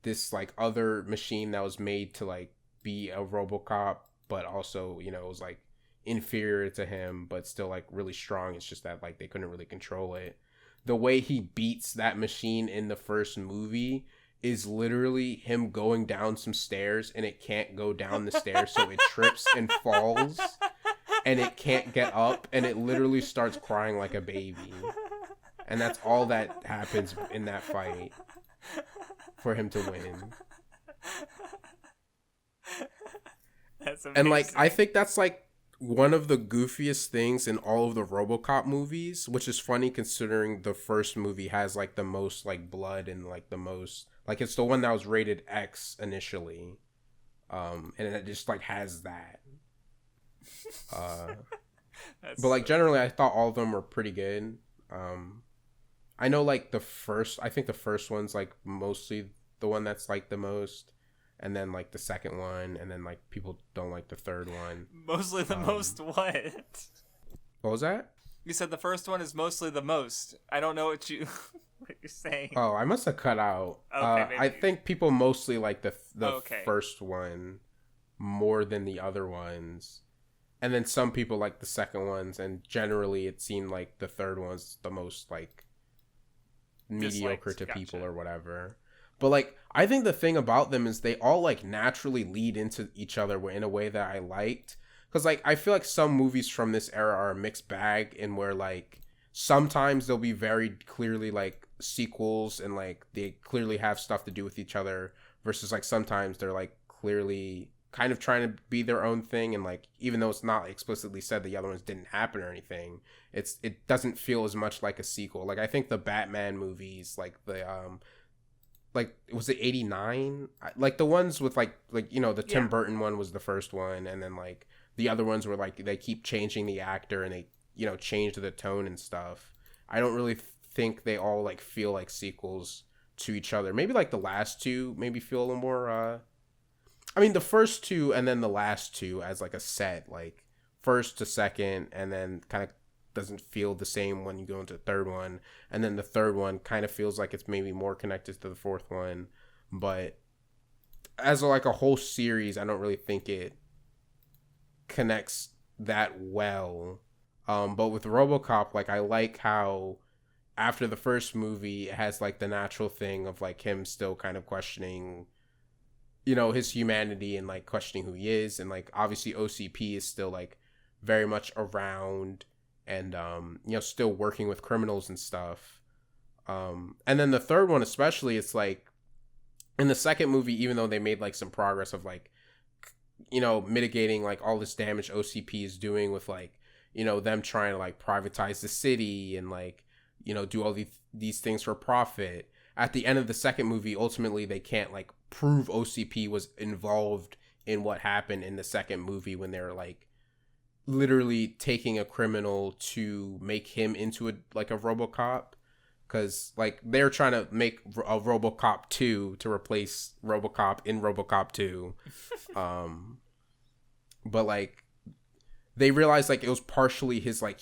this like other machine that was made to like be a Robocop, but also, you know, it was like inferior to him, but still like really strong. It's just that like they couldn't really control it. The way he beats that machine in the first movie is literally him going down some stairs and it can't go down the stairs, so it trips and falls and it can't get up and it literally starts crying like a baby. And that's all that happens in that fight for him to win. That's amazing. And like I think that's like one of the goofiest things in all of the Robocop movies, which is funny considering the first movie has like the most like blood and like the most like it's the one that was rated X initially. And it just like has that. But like generally I thought all of them were pretty good. I know like I think the first one's like mostly the one that's like the most, and then like the second one, and then like people don't like the third one. Mostly the most what? What was that? You said the first one is mostly the most. I don't know what you're saying. Oh, I must have cut out. Okay, I think people mostly like the Okay. first one more than the other ones. And then some people like the second ones, and generally it seemed like the third one's the most like mediocre to Gotcha. people or whatever. But like I think the thing about them is they all like naturally lead into each other in a way that I liked, because like I feel like some movies from this era are a mixed bag, in where like sometimes they'll be very clearly like sequels and like they clearly have stuff to do with each other, versus like sometimes they're like clearly kind of trying to be their own thing, and like even though it's not explicitly said the other ones didn't happen or anything, it doesn't feel as much like a sequel. Like I think the Batman movies, like the like was it 89, like the ones with like you know the Tim Burton one was the first one, and then like the other ones were like they keep changing the actor and they, you know, change the tone and stuff. I don't really think they all like feel like sequels to each other. Maybe like the last two maybe feel a little more I mean the first two and then the last two as like a set, like first to second, and then kind of doesn't feel the same when you go into the third one, and then the third one kind of feels like it's maybe more connected to the fourth one. But as like a whole series, I don't really think it connects that well. But with Robocop, like I like how after the first movie it has like the natural thing of like him still kind of questioning, you know, his humanity and like questioning who he is, and like obviously OCP is still like very much around and you know, still working with criminals and stuff. And then the third one especially, it's like in the second movie, even though they made like some progress of like, you know, mitigating like all this damage OCP is doing with like, you know, them trying to like privatize the city and like, you know, do all these things for profit. At the end of the second movie, ultimately they can't like prove OCP was involved in what happened in the second movie, when they're like literally taking a criminal to make him into a Robocop, because like they're trying to make a Robocop 2 to replace Robocop in Robocop 2. But like they realized like it was partially his like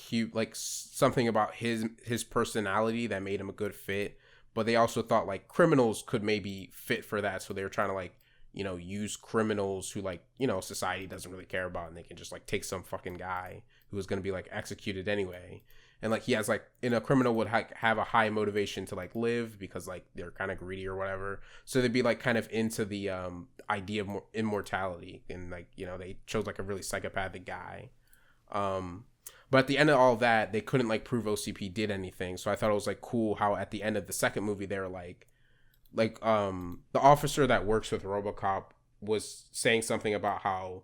something about his personality that made him a good fit, but they also thought like criminals could maybe fit for that, so they were trying to like, you know, use criminals who like, you know, society doesn't really care about, and they can just like take some fucking guy who is going to be like executed anyway. And like he has like, in a criminal would have a high motivation to like live because like they're kind of greedy or whatever. So they'd be like kind of into the idea of immortality, and like, you know, they chose like a really psychopathic guy. But at the end of all that, they couldn't like prove OCP did anything. So I thought it was like cool how at the end of the second movie they were like the officer that works with Robocop was saying something about how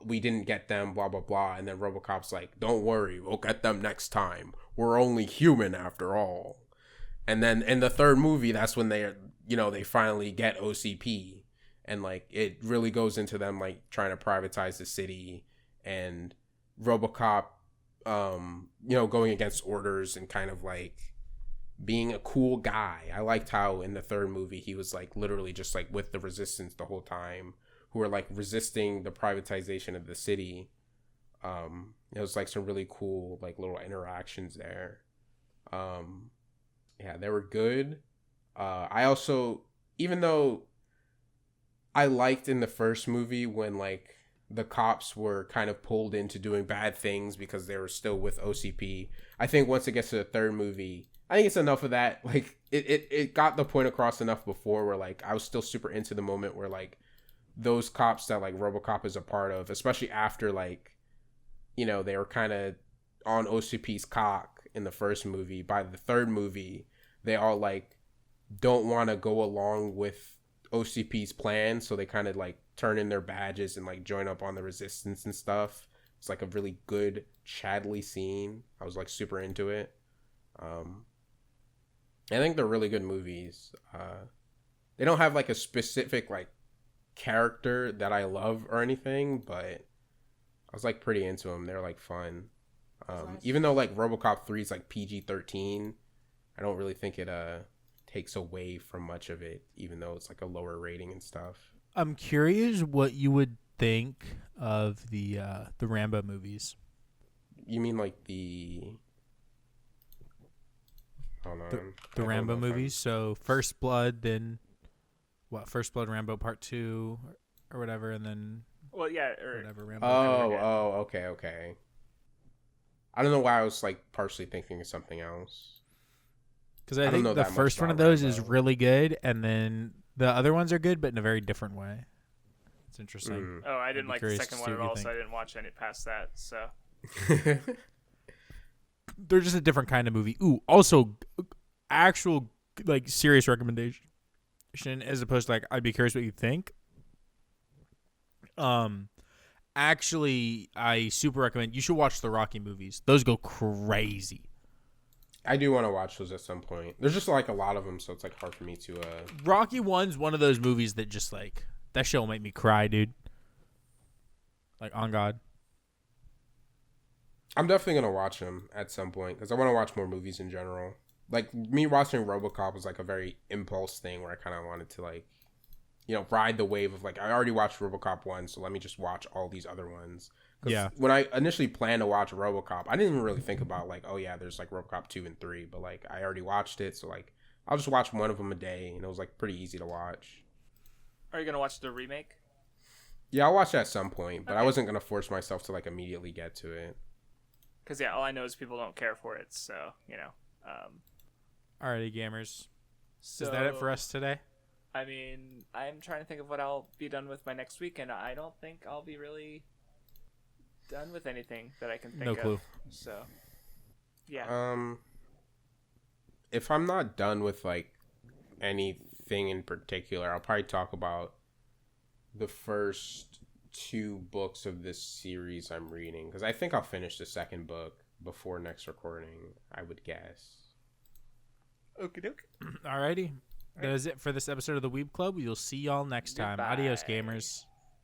we didn't get them, blah blah blah, and then Robocop's like, "Don't worry, we'll get them next time. We're only human after all." And then in the third movie, that's when they finally get OCP, and like it really goes into them like trying to privatize the city and Robocop going against orders and kind of like being a cool guy. I liked how in the third movie he was like literally just like with the resistance the whole time, who were like resisting the privatization of the city. It was like some really cool like little interactions there. Yeah, they were good. I also, even though I liked in the first movie when like the cops were kind of pulled into doing bad things because they were still with OCP, I think once it gets to the third movie, I think it's enough of that. Like it got the point across enough before where like I was still super into the moment where like those cops that like Robocop is a part of, especially after like, they were kind of on OCP's cock in the first movie. By the third movie, they all like don't want to go along with OCP's plan, so they kind of like turn in their badges and like join up on the resistance and stuff. It's like a really good Chadley scene. I was like super into it. I think they're really good movies. They don't have like a specific like character that I love or anything, but I was like pretty into them. They're like fun. Even though like Robocop 3 is like PG-13, I don't really think it takes away from much of it, even though it's like a lower rating and stuff. I'm curious what you would think of the Rambo movies. You mean like the hold on. The Rambo movies? So First Blood, then First Blood, Rambo Part 2 or whatever, and then whatever Rambo. Okay. I don't know why I was like partially thinking of something else. Because I think the first one of those is really good, and then the other ones are good, but in a very different way. It's interesting. Oh, I didn't like the second one at all, so I didn't watch any past that. So they're just a different kind of movie. Ooh, also actual like serious recommendation as opposed to like I'd be curious what you think. Actually, I super recommend you should watch the Rocky movies. Those go crazy. I do want to watch those at some point. There's just like a lot of them, so it's like hard for me to. Rocky 1's one of those movies that just like that show will make me cry, dude. Like on God. I'm definitely gonna watch them at some point because I want to watch more movies in general. Like me watching Robocop was like a very impulse thing where I kind of wanted to like, ride the wave of like I already watched Robocop 1, so let me just watch all these other ones. Yeah. When I initially planned to watch Robocop, I didn't even really think about like, oh yeah, there's like Robocop 2 and 3, but like I already watched it, so like I'll just watch one of them a day, and it was like pretty easy to watch. Are you gonna watch the remake? Yeah, I'll watch that at some point, but I wasn't gonna force myself to like immediately get to it. Because all I know is people don't care for it, so Alrighty, gamers. So, is that it for us today? I mean, I'm trying to think of what I'll be done with by next week, and I don't think I'll be really done with anything that I can think of. No clue. So, yeah. If I'm not done with like anything in particular, I'll probably talk about the first 2 books of this series I'm reading, because I think I'll finish the second book before next recording, I would guess. Okie doke. Alrighty. That is it for this episode of the Weeb Club. We'll see y'all next time. Goodbye. Adios, gamers.